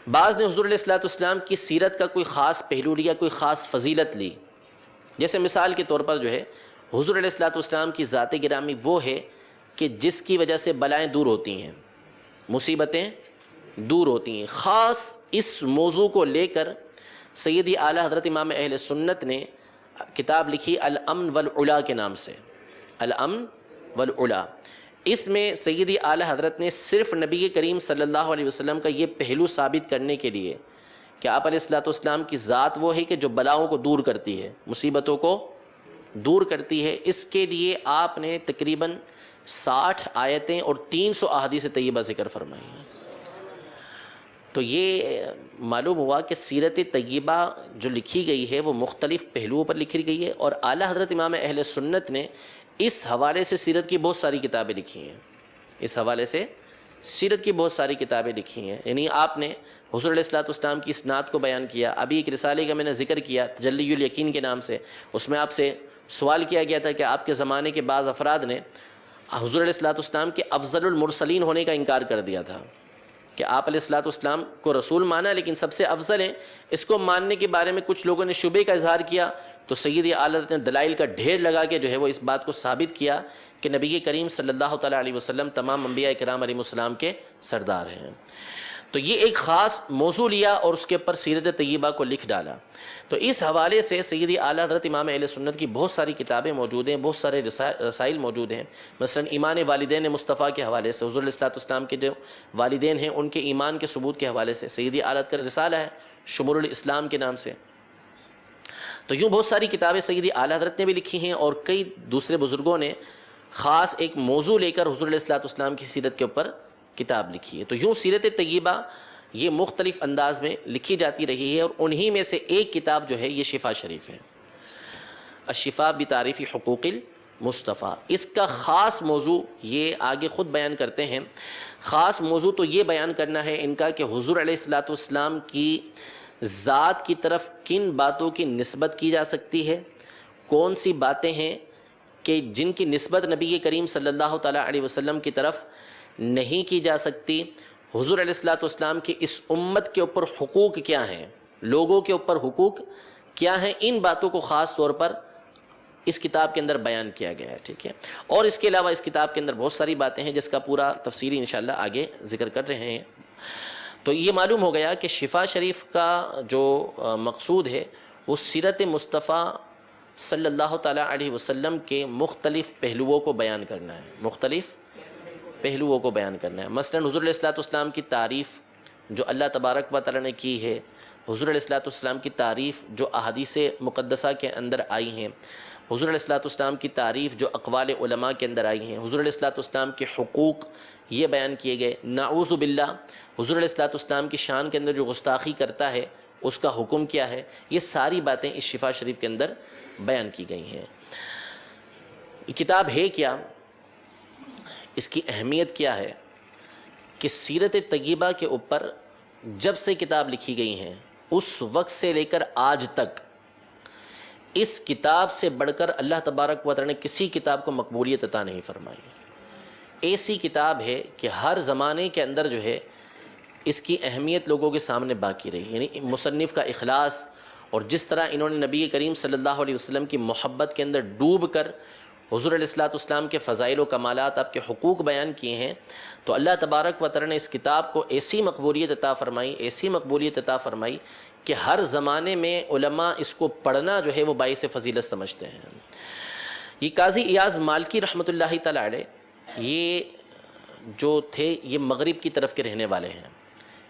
[SPEAKER 1] بعض نے حضور علیہ الصلوۃ والسلام کی سیرت کا کوئی خاص پہلو لیا، کوئی خاص فضیلت لی۔ جیسے مثال کے طور پر جو ہے حضور علیہ الصلوۃ والسلام کی ذات گرامی وہ ہے کہ جس کی وجہ سے بلائیں دور ہوتی ہیں، مصیبتیں دور ہوتی ہیں۔ خاص اس موضوع کو لے کر سیدی اعلیٰ حضرت امام اہل سنت نے کتاب لکھی الامن والعلا کے نام سے، الامن والعلا۔ اس میں سیدی اعلیٰ حضرت نے صرف نبی کریم صلی اللہ علیہ وسلم کا یہ پہلو ثابت کرنے کے لیے کہ آپ علیہ الصلوۃ والسلام کی ذات وہ ہے کہ جو بلاؤں کو دور کرتی ہے، مصیبتوں کو دور کرتی ہے، اس کے لیے آپ نے تقریباً 60 آیتیں اور 300 احادیث طیبہ ذکر فرمائی ہیں۔ تو یہ معلوم ہوا کہ سیرت طیبہ جو لکھی گئی ہے وہ مختلف پہلوؤں پر لکھی گئی ہے، اور اعلیٰ حضرت امام اہل سنت نے اس حوالے سے سیرت کی بہت ساری کتابیں لکھی ہیں، اس حوالے سے سیرت کی بہت ساری کتابیں لکھی ہیں۔ یعنی آپ نے حضور علیہ الصلوۃ والسلام کی اسناد کو بیان کیا۔ ابھی ایک رسالے کا میں نے ذکر کیا تجلی الیقین کے نام سے، اس میں آپ سے سوال کیا گیا تھا کہ آپ کے زمانے کے بعض افراد نے حضور علیہ الصلوۃ والسلام کے افضل المرسلین ہونے کا انکار کر دیا تھا، کہ آپ علیہ الصلوۃ والسلام کو رسول مانا لیکن سب سے افضل ہیں۔ اس کو ماننے کے بارے میں کچھ لوگوں نے شبے کا اظہار کیا، تو سیدی اعلیٰ حضرت نے دلائل کا ڈھیر لگا کے جو ہے وہ اس بات کو ثابت کیا کہ نبی کریم صلی اللہ تعالیٰ علیہ وسلم تمام انبیاء کرام علیہ السلام کے سردار ہیں۔ تو یہ ایک خاص موضوع لیا اور اس کے اوپر سیرت طیبہ کو لکھ ڈالا۔ تو اس حوالے سے سیدی اعلیٰ حضرت امام اہل سنت کی بہت ساری کتابیں موجود ہیں، بہت سارے رسائل موجود ہیں۔ مثلا ایمان والدین مصطفیٰ کے حوالے سے، حضور علیہ الصلوۃ والسلام کے جو والدین ہیں ان کے ایمان کے ثبوت کے حوالے سے سیدی اعلیٰ کا رسالہ ہے شمول الاسلام کے نام سے۔ تو یوں بہت ساری کتابیں سیدی اعلیٰ حضرت نے بھی لکھی ہیں، اور کئی دوسرے بزرگوں نے خاص ایک موضوع لے کر حضور علیہ الصلوۃ والسلام کی سیرت کے اوپر کتاب لکھی ہے۔ تو یوں سیرت طیبہ یہ مختلف انداز میں لکھی جاتی رہی ہے، اور انہی میں سے ایک کتاب جو ہے یہ شفا شریف ہے، الشفاء بتعریف حقوق المصطفیٰ۔ اس کا خاص موضوع یہ آگے خود بیان کرتے ہیں، خاص موضوع تو یہ بیان کرنا ہے ان کا کہ حضور علیہ الصلوۃ والسلام کی ذات کی طرف کن باتوں کی نسبت کی جا سکتی ہے، کون سی باتیں ہیں کہ جن کی نسبت نبی کریم صلی اللہ تعالیٰ علیہ وسلم کی طرف نہیں کی جا سکتی، حضور علیہ الصلوۃ والسلام کی اس امت کے اوپر حقوق کیا ہیں، لوگوں کے اوپر حقوق کیا ہیں، ان باتوں کو خاص طور پر اس کتاب کے اندر بیان کیا گیا ہے۔ ٹھیک ہے، اور اس کے علاوہ اس کتاب کے اندر بہت ساری باتیں ہیں جس کا پورا تفصیلی انشاءاللہ آگے ذکر کر رہے ہیں۔ تو یہ معلوم ہو گیا کہ شفا شریف کا جو مقصود ہے وہ سیرت مصطفیٰ صلی اللہ تعالیٰ علیہ وسلم کے مختلف پہلوؤں کو بیان کرنا ہے، مختلف پہلوؤں کو بیان کرنا ہے۔ مثلاً حضور علیہ الصلوۃ والسلام کی تعریف جو اللہ تبارک و تعالیٰ نے کی ہے، حضور علیہ الصلوۃ والسلام کی تعریف جو احادیث مقدسہ کے اندر آئی ہیں، حضور علیہ الصلوۃ والسلام کی تعریف جو اقوال علماء کے اندر آئی ہیں، حضور علیہ الصلوۃ والسلام کے حقوق یہ بیان کیے گئے۔ نعوذ باللہ حضور علیہ الصلوۃ والسلام کی شان کے اندر جو گستاخی کرتا ہے اس کا حکم کیا ہے، یہ ساری باتیں اس شفا شریف کے اندر بیان کی گئی ہیں۔ یہ کتاب ہے کیا، اس کی اہمیت کیا ہے کہ سیرت طیبہ کے اوپر جب سے کتاب لکھی گئی ہیں اس وقت سے لے کر آج تک اس کتاب سے بڑھ کر اللہ تبارک و تعالی نے کسی کتاب کو مقبولیت عطا نہیں فرمائی۔ ایسی کتاب ہے کہ ہر زمانے کے اندر جو ہے اس کی اہمیت لوگوں کے سامنے باقی رہی، یعنی مصنف کا اخلاص اور جس طرح انہوں نے نبی کریم صلی اللہ علیہ وسلم کی محبت کے اندر ڈوب کر حضور علیہ الصلوۃ والسلام کے فضائل و کمالات، آپ کے حقوق بیان کیے ہیں، تو اللہ تبارک و تعالی نے اس کتاب کو ایسی مقبولیت عطا فرمائی، ایسی مقبولیت عطا فرمائی کہ ہر زمانے میں علماء اس کو پڑھنا جو ہے وہ باعث فضیلت سمجھتے ہیں۔ یہ قاضی ایاز مالکی رحمۃ اللہ تعالی علیہ یہ جو تھے یہ مغرب کی طرف کے رہنے والے ہیں،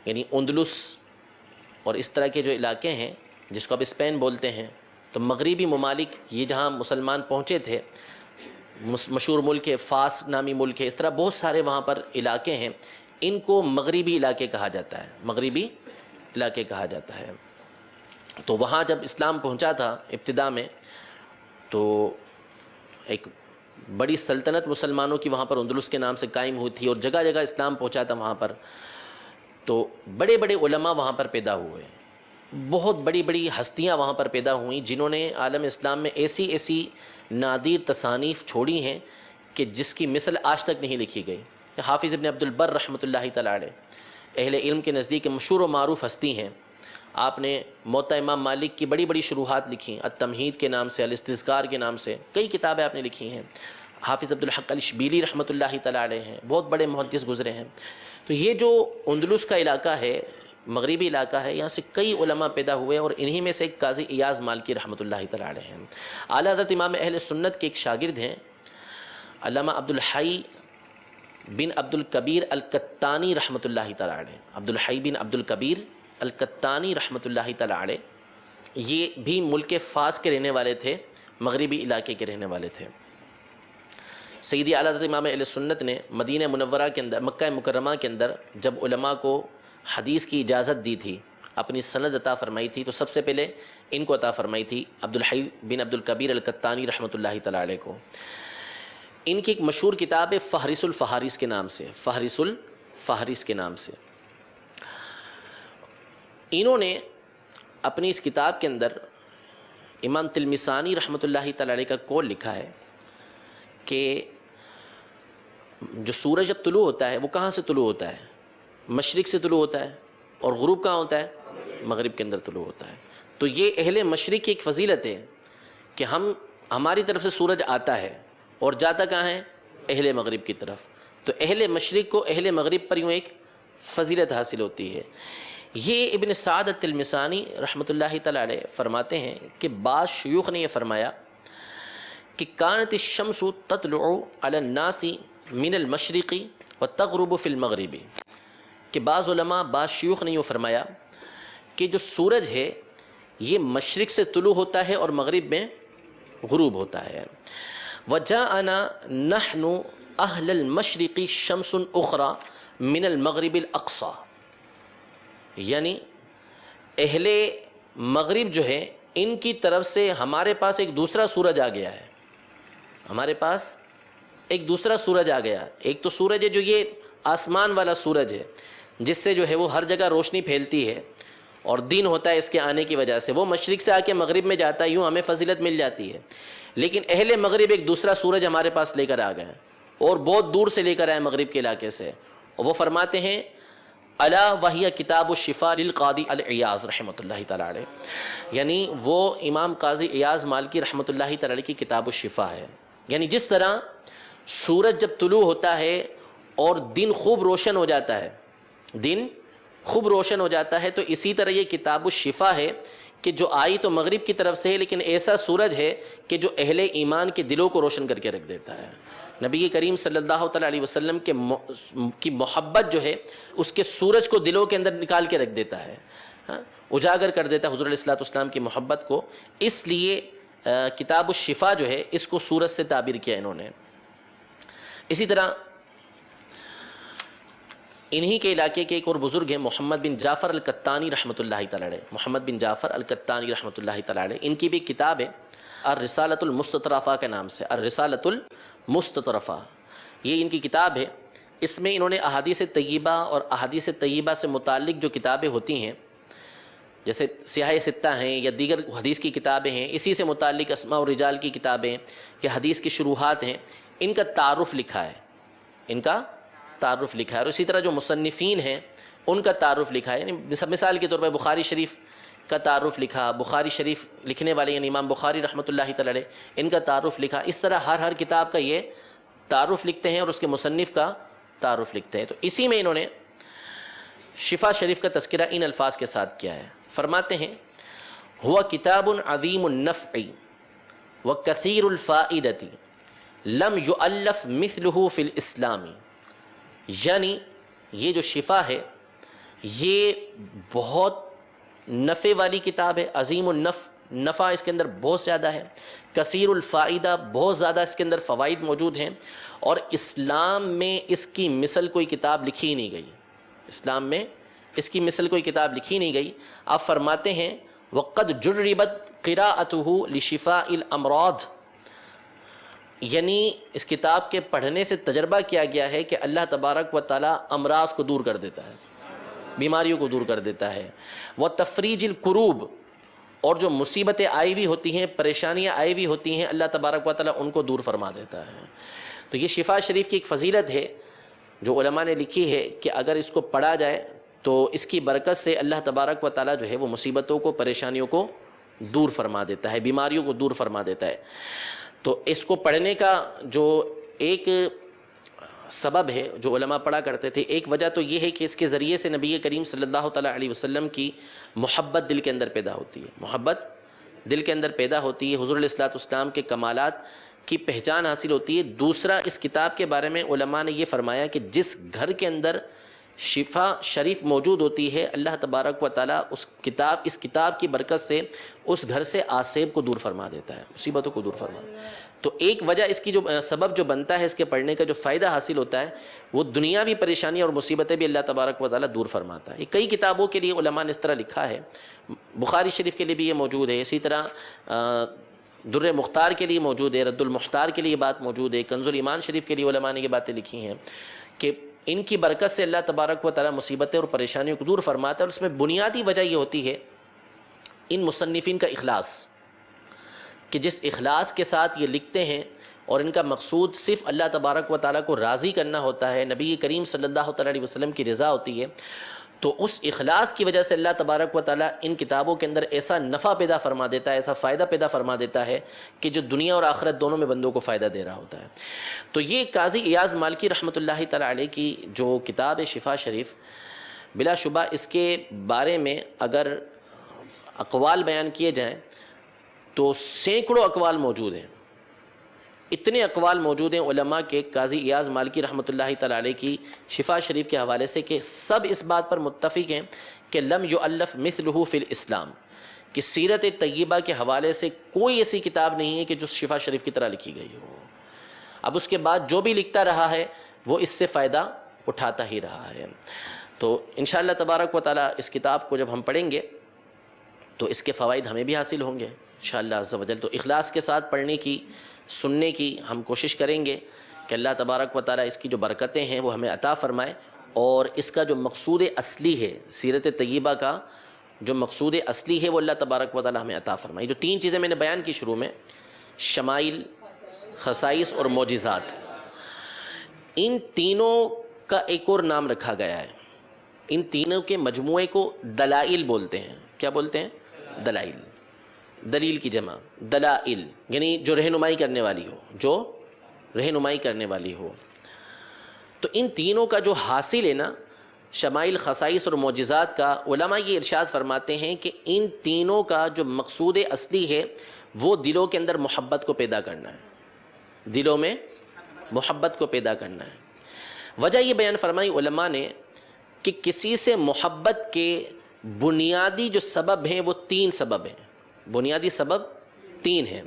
[SPEAKER 1] یعنی اندلس اور اس طرح کے جو علاقے ہیں جس کو اب اسپین بولتے ہیں، تو مغربی ممالک یہ جہاں مسلمان پہنچے تھے، مشہور ملک ہے فاس نامی ملک ہے، اس طرح بہت سارے وہاں پر علاقے ہیں، ان کو مغربی علاقے کہا جاتا ہے، مغربی علاقے کہا جاتا ہے۔ تو وہاں جب اسلام پہنچا تھا ابتدا میں تو ایک بڑی سلطنت مسلمانوں کی وہاں پر اندلس کے نام سے قائم ہوئی تھی اور جگہ جگہ اسلام پہنچا تھا وہاں پر، تو بڑے بڑے علماء وہاں پر پیدا ہوئے، بہت بڑی بڑی ہستیاں وہاں پر پیدا ہوئیں جنہوں نے عالم اسلام میں ایسی ایسی نادر تصانیف چھوڑی ہیں کہ جس کی مثل آج تک نہیں لکھی گئی۔ حافظ ابن عبد البر رحمۃ اللہ تعالی علیہ اہل علم کے نزدیک مشہور و معروف ہستی ہیں، آپ نے موطا امام مالک کی بڑی بڑی شروحات لکھی، التمہید کے نام سے، الاستذکار کے نام سے کئی کتابیں آپ نے لکھی ہیں۔ حافظ عبد الحق الشبیلی رحمۃ اللہ تعالی علیہ ہیں، بہت بڑے محدث گزرے ہیں۔ تو یہ جو اندلس کا علاقہ ہے، مغربی علاقہ ہے، یہاں سے کئی علماء پیدا ہوئے اور انہی میں سے ایک قاضی ایاز مالکی رحمۃ اللہ تعالی علیہ ہیں۔ اعلیٰ حضرت امام اہل سنت کے ایک شاگرد ہیں علامہ عبد الحی بن عبد الکبیر القطانی رحمۃ اللہ تعالی علیہ، عبد الحی بن عبد الکبیر القطانی رحمۃ اللہ تعالی علیہ، یہ بھی ملک فاس کے رہنے والے تھے، مغربی علاقے کے رہنے والے تھے۔ سیدی اعلیٰ حضرت امام اہل سنت نے مدینہ منورہ کے اندر، مکہ مکرمہ کے اندر جب علماء کو حدیث کی اجازت دی تھی، اپنی سند عطا فرمائی تھی، تو سب سے پہلے ان کو عطا فرمائی تھی عبد الحی بن عبد الکبیر القطانی رحمۃ اللہ تعالی علیہ کو۔ ان کی ایک مشہور کتاب ہے فہرس الفہارس کے نام سے، فہرس الفہارس کے نام سے۔ انہوں نے اپنی اس کتاب کے اندر امام تلمسانی رحمۃ اللہ تعالی علیہ کا قول لکھا ہے کہ جو سورج جب طلوع ہوتا ہے وہ کہاں سے طلوع ہوتا ہے؟ مشرق سے طلوع ہوتا ہے، اور غروب کہاں ہوتا ہے؟ مغرب کے اندر طلوع ہوتا ہے۔ تو یہ اہل مشرق کی ایک فضیلت ہے کہ ہماری طرف سے سورج آتا ہے اور جاتا کہاں ہے؟ اہل مغرب کی طرف۔ تو اہل مشرق کو اہل مغرب پر یوں ایک فضیلت حاصل ہوتی ہے۔ یہ ابن سعد التلمسانی رحمۃ اللہ تعالی علیہ فرماتے ہیں کہ بعض شیوخ نے یہ فرمایا کہ کانت الشمس تطلع علی الناس من المشرق وتغرب فی المغرب، کہ بعض علماء، بعض شیوخ نے یہ فرمایا کہ جو سورج ہے یہ مشرق سے طلوع ہوتا ہے اور مغرب میں غروب ہوتا ہے۔ وَجَاءَنَا نَحْنُ أَهْلَ الْمَشْرِقِ شَمْسٌ أُخْرَى مِنَ الْمَغْرِبِ الْأَقْصَى، یعنی اہل مغرب جو ہے ان کی طرف سے ہمارے پاس ایک دوسرا سورج آ گیا ہے، ہمارے پاس ایک دوسرا سورج آ گیا۔ ایک تو سورج ہے جو یہ آسمان والا سورج ہے جس سے جو ہے وہ ہر جگہ روشنی پھیلتی ہے اور دن ہوتا ہے اس کے آنے کی وجہ سے، وہ مشرق سے آ کے مغرب میں جاتا ہے، یوں ہمیں فضیلت مل جاتی ہے۔ لیکن اہل مغرب ایک دوسرا سورج ہمارے پاس لے کر آ گئے اور بہت دور سے لے کر آئے مغرب کے علاقے سے، اور وہ فرماتے ہیں الا وہی کتاب الشفاء للقاضی العیاض رحمۃ اللہ تعالی علیہ، یعنی وہ امام قاضی ایاز مالکی رحمۃ اللہ تعالی علیہ کی کتاب الشفاء ہے۔ یعنی جس طرح سورج جب طلوع ہوتا ہے اور دن خوب روشن ہو جاتا ہے، دن خوب روشن ہو جاتا ہے، تو اسی طرح یہ کتاب الشفاء ہے کہ جو آئی تو مغرب کی طرف سے ہے لیکن ایسا سورج ہے کہ جو اہل ایمان کے دلوں کو روشن کر کے رکھ دیتا ہے۔ نبی کریم صلی اللہ تعالیٰ علیہ وسلم کی محبت جو ہے اس کے سورج کو دلوں کے اندر نکال کے رکھ دیتا ہے، اجاگر کر دیتا ہے حضور علیہ الصلوۃ والسلام کی محبت کو. اس لیے کتاب الشفا جو ہے اس کو سورج سے تعبیر کیا انہوں نے. اسی طرح انہی کے علاقے کے ایک اور بزرگ ہیں محمد بن جعفر القطانی رحمۃ اللہ تعالیٰ علیہ. محمد بن جعفر القطانی رحمۃ اللہ تعالیٰ علیہ، ان کی بھی کتاب ہے الرسالۃ المستطرفہ کے نام سے، الرسالۃ المستطرفہ، یہ ان کی کتاب ہے. اس میں انہوں نے احادیث طیبہ اور احادیث طیبہ سے متعلق جو کتابیں ہوتی ہیں جیسے سیاہ ستہ ہیں یا دیگر حدیث کی کتابیں ہیں، اسی سے متعلق اسماء و رجال کی کتابیں کہ حدیث کی شروحات ہیں، ان کا تعارف لکھا ہے، ان کا تعارف لکھا ہے. اور اسی طرح جو مصنفین ہیں ان کا تعارف لکھا ہے. یعنی مثال کے طور پر بخاری شریف کا تعارف لکھا، بخاری شریف لکھنے والے یعنی امام بخاری رحمۃ اللہ تعالی علیہ ان کا تعارف لکھا. اس طرح ہر کتاب کا یہ تعارف لکھتے ہیں اور اس کے مصنف کا تعارف لکھتے ہیں. تو اسی میں انہوں نے شفا شریف کا تذکرہ ان الفاظ کے ساتھ کیا ہے. فرماتے ہیں ہوا کتاب عظیم النفع وکثیر الفائدۃ لم یؤلف مثلہ فی الاسلام. یعنی یہ جو شفا ہے یہ بہت نفع والی کتاب ہے، عظیم النفع، نفع اس کے اندر بہت زیادہ ہے، کثیر الفائدہ، بہت زیادہ اس کے اندر فوائد موجود ہیں، اور اسلام میں اس کی مثل کوئی کتاب لکھی نہیں گئی. اسلام میں اس کی مثل کوئی کتاب لکھی نہیں گئی. آپ فرماتے ہیں وقد جربت قراءتہ لشفاء الامراض، یعنی اس کتاب کے پڑھنے سے تجربہ کیا گیا ہے کہ اللہ تبارک و تعالیٰ امراض کو دور کر دیتا ہے، بیماریوں کو دور کر دیتا ہے. وتفریج الکروب، اور جو مصیبتیں آئی ہوئی ہوتی ہیں، پریشانیاں آئی ہوئی ہوتی ہیں، اللہ تبارک و تعالیٰ ان کو دور فرما دیتا ہے. تو یہ شفا شریف کی ایک فضیلت ہے جو علماء نے لکھی ہے کہ اگر اس کو پڑھا جائے تو اس کی برکت سے اللہ تبارک و تعالیٰ جو ہے وہ مصیبتوں کو، پریشانیوں کو دور فرما دیتا ہے، بیماریوں کو دور فرما دیتا ہے. تو اس کو پڑھنے کا جو ایک سبب ہے جو علماء پڑھا کرتے تھے، ایک وجہ تو یہ ہے کہ اس کے ذریعے سے نبی کریم صلی اللہ تعالیٰ علیہ وسلم کی محبت دل کے اندر پیدا ہوتی ہے، محبت دل کے اندر پیدا ہوتی ہے، حضور علیہ الصلوۃ والسلام کے کمالات کی پہچان حاصل ہوتی ہے. دوسرا، اس کتاب کے بارے میں علماء نے یہ فرمایا کہ جس گھر کے اندر شفا شریف موجود ہوتی ہے، اللہ تبارک و تعالیٰ اس کتاب کی برکت سے اس گھر سے آسیب کو دور فرما دیتا ہے، مصیبتوں کو دور فرما. تو ایک وجہ اس کی جو سبب جو بنتا ہے اس کے پڑھنے کا جو فائدہ حاصل ہوتا ہے وہ دنیاوی پریشانی اور مصیبتیں بھی اللہ تبارک و تعالیٰ دور فرماتا ہے. یہ کئی کتابوں کے لیے علماء نے اس طرح لکھا ہے، بخاری شریف کے لیے بھی یہ موجود ہے، اسی طرح در مختار کے لیے موجود ہے، رد المختار کے لیے یہ بات موجود ہے، کنز الایمان شریف کے لیے علماء نے یہ باتیں لکھی ہیں کہ ان کی برکت سے اللہ تبارک و تعالیٰ مصیبتیں اور پریشانیوں کو دور فرماتا ہے. اور اس میں بنیادی وجہ یہ ہوتی ہے ان مصنفین کا اخلاص، کہ جس اخلاص کے ساتھ یہ لکھتے ہیں اور ان کا مقصود صرف اللہ تبارک و تعالیٰ کو راضی کرنا ہوتا ہے، نبی کریم صلی اللہ تعالیٰ علیہ وسلم کی رضا ہوتی ہے، تو اس اخلاص کی وجہ سے اللہ تبارک و تعالیٰ ان کتابوں کے اندر ایسا نفع پیدا فرما دیتا ہے، ایسا فائدہ پیدا فرما دیتا ہے کہ جو دنیا اور آخرت دونوں میں بندوں کو فائدہ دے رہا ہوتا ہے. تو یہ قاضی ایاز مالکی رحمۃ اللہ تعالیٰ علیہ کی جو کتاب ہے شفا شریف، بلا شبہ اس کے بارے میں اگر اقوال بیان کیے جائیں تو سینکڑوں اقوال موجود ہیں. اتنے اقوال موجود ہیں علماء کے قاضی ایاز مالکی رحمۃ اللہ تعالیٰ علیہ کی شفا شریف کے حوالے سے کہ سب اس بات پر متفق ہیں کہ لم یؤلف مثلہ فی الاسلام، کہ سیرت طیبہ کے حوالے سے کوئی ایسی کتاب نہیں ہے کہ جو شفا شریف کی طرح لکھی گئی ہو. اب اس کے بعد جو بھی لکھتا رہا ہے وہ اس سے فائدہ اٹھاتا ہی رہا ہے. تو انشاءاللہ تبارک و تعالیٰ اس کتاب کو جب ہم پڑھیں گے تو اس کے فوائد ہمیں بھی حاصل ہوں گے انشاءاللہ عز و جل. تو اخلاص کے ساتھ پڑھنے کی، سننے کی ہم کوشش کریں گے کہ اللہ تبارک و تعالیٰ اس کی جو برکتیں ہیں وہ ہمیں عطا فرمائے، اور اس کا جو مقصود اصلی ہے، سیرت طیبہ کا جو مقصود اصلی ہے وہ اللہ تبارک و تعالیٰ ہمیں عطا فرمائے. جو تین چیزیں میں نے بیان کی شروع میں، شمائل، خصائص اور معجزات، ان تینوں کا ایک اور نام رکھا گیا ہے. ان تینوں کے مجموعے کو دلائل بولتے ہیں. کیا بولتے ہیں؟ دلائل. دلیل کی جمع دلائل، یعنی جو رہنمائی کرنے والی ہو، جو رہنمائی کرنے والی ہو. تو ان تینوں کا جو حاصل ہے نا، شمائل، خصائص اور معجزات کا، علماء یہ ارشاد فرماتے ہیں کہ ان تینوں کا جو مقصود اصلی ہے وہ دلوں کے اندر محبت کو پیدا کرنا ہے، دلوں میں محبت کو پیدا کرنا ہے۔ وجہ یہ بیان فرمائی علماء نے کہ کسی سے محبت کے بنیادی جو سبب ہیں وہ 3 سبب ہیں، بنیادی سبب 3 ہیں: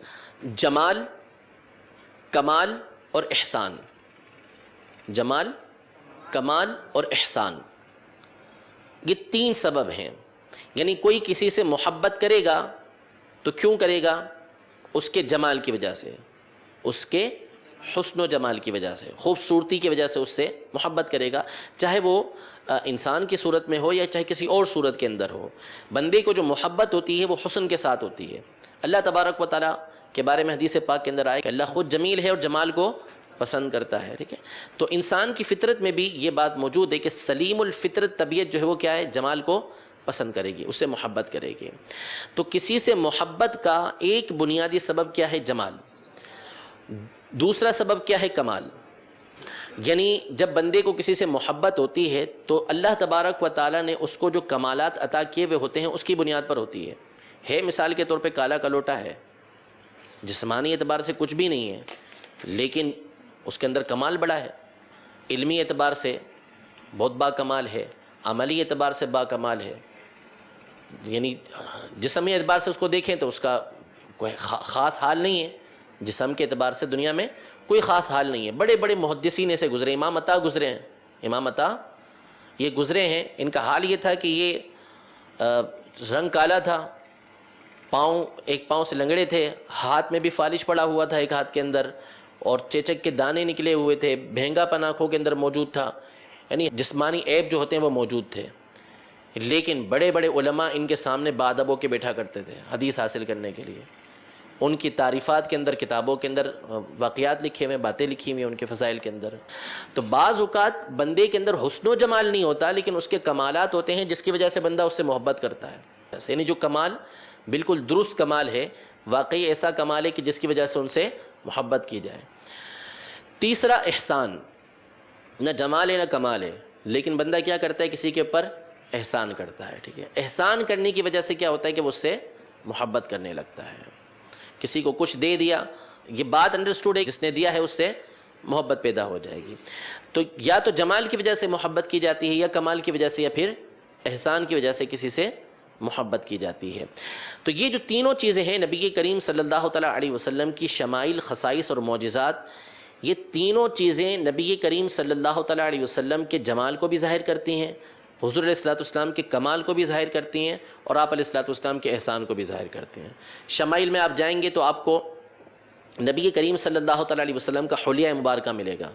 [SPEAKER 1] جمال، کمال اور احسان۔ جمال، کمال اور احسان، یہ 3 سبب ہیں۔ یعنی کوئی کسی سے محبت کرے گا تو کیوں کرے گا؟ اس کے جمال کی وجہ سے، اس کے حسن و جمال کی وجہ سے، خوبصورتی کی وجہ سے اس سے محبت کرے گا، چاہے وہ انسان کی صورت میں ہو یا چاہے کسی اور صورت کے اندر ہو۔ بندے کو جو محبت ہوتی ہے وہ حسن کے ساتھ ہوتی ہے۔ اللہ تبارک و تعالیٰ کے بارے میں حدیث پاک کے اندر آئے کہ اللہ خود جمیل ہے اور جمال کو پسند کرتا ہے، ٹھیک ہے؟ تو انسان کی فطرت میں بھی یہ بات موجود ہے کہ سلیم الفطرت طبیعت جو ہے وہ کیا ہے؟ جمال کو پسند کرے گی، اس سے محبت کرے گی۔ تو کسی سے محبت کا ایک بنیادی سبب کیا ہے؟ جمال۔ دوسرا سبب کیا ہے؟ کمال۔ یعنی جب بندے کو کسی سے محبت ہوتی ہے تو اللہ تبارک و تعالیٰ نے اس کو جو کمالات عطا کیے ہوئے ہوتے ہیں اس کی بنیاد پر ہوتی ہے۔ مثال کے طور پہ کالا کلوٹا ہے، جسمانی اعتبار سے کچھ بھی نہیں ہے لیکن اس کے اندر کمال بڑا ہے، علمی اعتبار سے بہت با کمال ہے، عملی اعتبار سے با کمال ہے۔ یعنی جسمی اعتبار سے اس کو دیکھیں تو اس کا کوئی خاص حال نہیں ہے، جسم کے اعتبار سے دنیا میں کوئی خاص حال نہیں ہے۔ بڑے بڑے محدثین سے گزرے، امام عطا گزرے ہیں، امام عطا یہ گزرے ہیں، ان کا حال یہ تھا کہ یہ رنگ کالا تھا، ایک پاؤں سے لنگڑے تھے، ہاتھ میں بھی فالش پڑا ہوا تھا ایک ہاتھ کے اندر، اور چیچک کے دانے نکلے ہوئے تھے، بھینگا پن آنکھوں کے اندر موجود تھا، یعنی جسمانی عیب جو ہوتے ہیں وہ موجود تھے۔ لیکن بڑے بڑے علماء ان کے سامنے بادب ہو کے بیٹھا کرتے تھے حدیث حاصل کرنے کے لیے۔ ان کی تعریفات کے اندر، کتابوں کے اندر واقعات لکھے ہوئے، باتیں لکھی ہوئی ہیں ان کے فضائل کے اندر۔ تو بعض اوقات بندے کے اندر حسن و جمال نہیں ہوتا لیکن اس کے کمالات ہوتے ہیں جس کی وجہ سے بندہ اس سے محبت کرتا ہے۔ یعنی جو کمال بالکل درست کمال ہے، واقعی ایسا کمال ہے کہ جس کی وجہ سے ان سے محبت کی جائے۔ تیسرا احسان، نہ جمال ہے نہ کمال ہے لیکن بندہ کیا کرتا ہے؟ کسی کے اوپر احسان کرتا ہے، ٹھیک ہے؟ احسان کرنے کی وجہ سے کیا ہوتا ہے کہ وہ اس سے محبت کرنے لگتا ہے۔ کسی کو کچھ دے دیا، یہ بات انڈرسٹوڈ ہے، جس نے دیا ہے اس سے محبت پیدا ہو جائے گی۔ تو یا تو جمال کی وجہ سے محبت کی جاتی ہے، یا کمال کی وجہ سے، یا پھر احسان کی وجہ سے کسی سے محبت کی جاتی ہے۔ تو یہ جو تینوں چیزیں ہیں نبی کریم صلی اللہ تعالیٰ علیہ وسلم کی شمائل، خصائص اور معجزات، یہ تینوں چیزیں نبی کریم صلی اللہ تعالیٰ علیہ وسلم کے جمال کو بھی ظاہر کرتی ہیں، حضور علیہ الصلوۃ والسلام کے کمال کو بھی ظاہر کرتی ہیں، اور آپ علیہ الصلوۃ والسلام کے احسان کو بھی ظاہر کرتی ہیں۔ شمائل میں آپ جائیں گے تو آپ کو نبی کریم صلی اللہ تعالیٰ علیہ وسلم کا حلیہ مبارکہ ملے گا،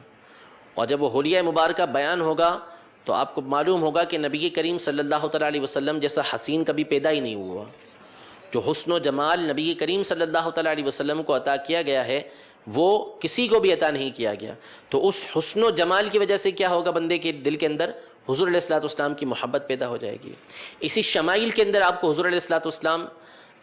[SPEAKER 1] اور جب وہ حلیہ مبارکہ بیان ہوگا تو آپ کو معلوم ہوگا کہ نبی کریم صلی اللہ تعالیٰ علیہ وسلم جیسا حسین کبھی پیدا ہی نہیں ہوا۔ جو حسن و جمال نبی کریم صلی اللہ تعالیٰ علیہ وسلم کو عطا کیا گیا ہے وہ کسی کو بھی عطا نہیں کیا گیا۔ تو اس حسن و جمال کی وجہ سے کیا ہوگا؟ بندے کے دل کے اندر حضور علیہ الصلوۃ والسلام کی محبت پیدا ہو جائے گی۔ اسی شمائل کے اندر آپ کو حضور علیہ الصلوۃ والسلام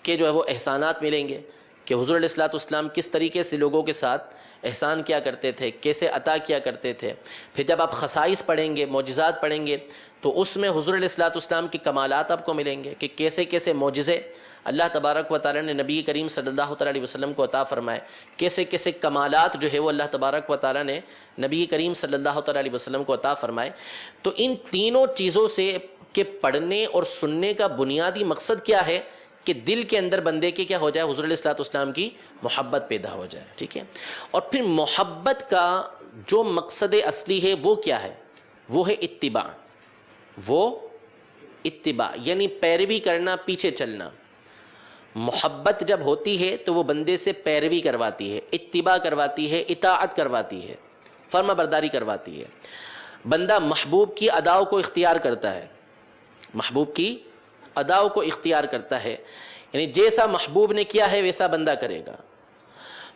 [SPEAKER 1] کے جو ہے وہ احسانات ملیں گے کہ حضور علیہ الصلوۃ والسلام کس طریقے سے لوگوں کے ساتھ احسان کیا کرتے تھے، کیسے عطا کیا کرتے تھے۔ پھر جب آپ خصائص پڑھیں گے، معجزات پڑھیں گے، تو اس میں حضور علیہ الصلوۃ والسلام کے کمالات آپ کو ملیں گے کہ کیسے کیسے معجزے اللہ تبارک و تعالیٰ نے نبی کریم صلی اللہ تعالیٰ علیہ وسلم کو عطا فرمائے، کیسے کیسے کمالات جو ہے وہ اللہ تبارک و تعالیٰ نے نبی کریم صلی اللہ تعالیٰ علیہ وسلم کو عطا فرمائے۔ تو ان تینوں چیزوں سے کے پڑھنے اور سننے کا بنیادی مقصد کیا ہے کہ دل کے اندر بندے کے کیا ہو جائے؟ حضور علیہ الصلوۃ والسلام کی محبت پیدا ہو جائے، ٹھیک ہے؟ اور پھر محبت کا جو مقصد اصلی ہے وہ کیا ہے؟ وہ ہے اتباع، وہ اتباع یعنی پیروی کرنا، پیچھے چلنا۔ محبت جب ہوتی ہے تو وہ بندے سے پیروی کرواتی ہے، اتباع کرواتی ہے، اطاعت کرواتی ہے، فرما برداری کرواتی ہے۔ بندہ محبوب کی اداؤں کو اختیار کرتا ہے، محبوب کی اداؤں کو اختیار کرتا ہے، یعنی جیسا محبوب نے کیا ہے ویسا بندہ کرے گا۔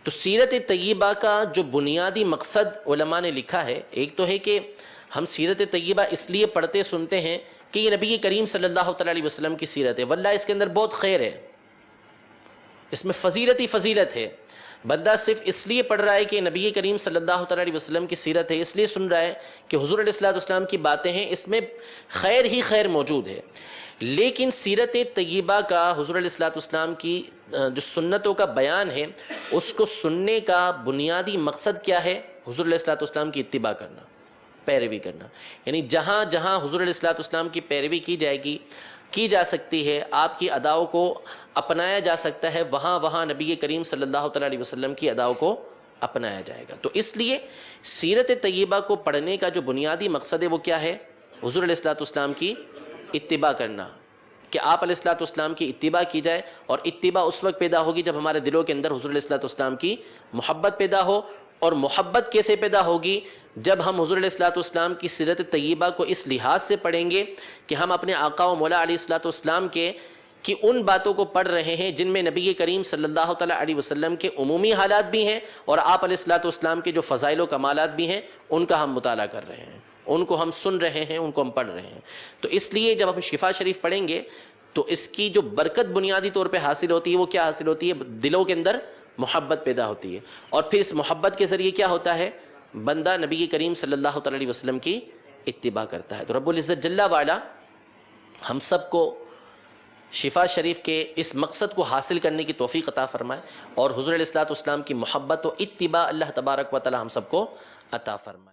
[SPEAKER 1] تو سیرت طیبہ کا جو بنیادی مقصد علماء نے لکھا ہے، ایک تو ہے کہ ہم سیرت طیبہ اس لیے پڑھتے سنتے ہیں کہ یہ نبی کریم صلی اللہ تعالیٰ علیہ وسلم کی سیرت ہے، واللہ اس کے اندر بہت خیر ہے، اس میں فضیلت ہی فضیلت ہے. بندہ صرف اس لیے پڑھ رہا ہے کہ نبی کریم صلی اللہ تعالیٰ علیہ وسلم کی سیرت ہے، اس لیے سن رہا ہے کہ حضور علیہ الصلوۃ والسلام کی باتیں ہیں، اس میں خیر ہی خیر موجود ہے. لیکن سیرت طیبہ کا، حضور علیہ الصلوۃ والسلام کی جو سنتوں کا بیان ہے، اس کو سننے کا بنیادی مقصد کیا ہے؟ حضور علیہ الصلوۃ والسلام کی اتباع کرنا، پیروی کرنا. یعنی جہاں جہاں حضور علیہ الصلوۃ والسلام کی پیروی کی جائے گی، کی جا سکتی ہے، آپ کی اداؤں کو اپنایا جا سکتا ہے، وہاں وہاں نبی کریم صلی اللہ تعالیٰ علیہ وسلم کی اداؤں کو اپنایا جائے گا. تو اس لیے سیرت طیبہ کو پڑھنے کا جو بنیادی مقصد ہے وہ کیا ہے؟ حضور علیہ الصلوۃ والسلام کی اتباع کرنا، کہ آپ علیہ الصلوۃ والسلام کی اتباع کی جائے. اور اتباع اس وقت پیدا ہوگی جب ہمارے دلوں کے اندر حضور علیہ الصلوۃ والسلام کی محبت پیدا ہو. اور محبت کیسے پیدا ہوگی؟ جب ہم حضور علیہ الصلوۃ والسلام کی سیرت طیبہ کو اس لحاظ سے پڑھیں گے کہ ہم اپنے آقا و مولا علیہ الصلوۃ والسلام کی ان باتوں کو پڑھ رہے ہیں جن میں نبی کریم صلی اللہ تعالیٰ علیہ وسلم کے عمومی حالات بھی ہیں، اور آپ علیہ الصلوۃ والسلام کے جو فضائل و کمالات بھی ہیں ان کا ہم مطالعہ کر رہے ہیں، ان کو ہم سن رہے ہیں، ان کو ہم پڑھ رہے ہیں. تو اس لیے جب ہم شفا شریف پڑھیں گے تو اس کی جو برکت بنیادی طور پہ حاصل ہوتی ہے وہ کیا حاصل ہوتی ہے؟ دلوں کے اندر محبت پیدا ہوتی ہے، اور پھر اس محبت کے ذریعے کیا ہوتا ہے؟ بندہ نبی کریم صلی اللہ تعالیٰ علیہ وسلم کی اتباع کرتا ہے. تو رب العزت جل وعلا ہم سب کو شفا شریف کے اس مقصد کو حاصل کرنے کی توفیق عطا فرمائے، اور حضور علیہ الصلوۃ والسلام کی محبت و اتباع اللہ تبارک و تعالی ہم سب کو عطا فرمائے.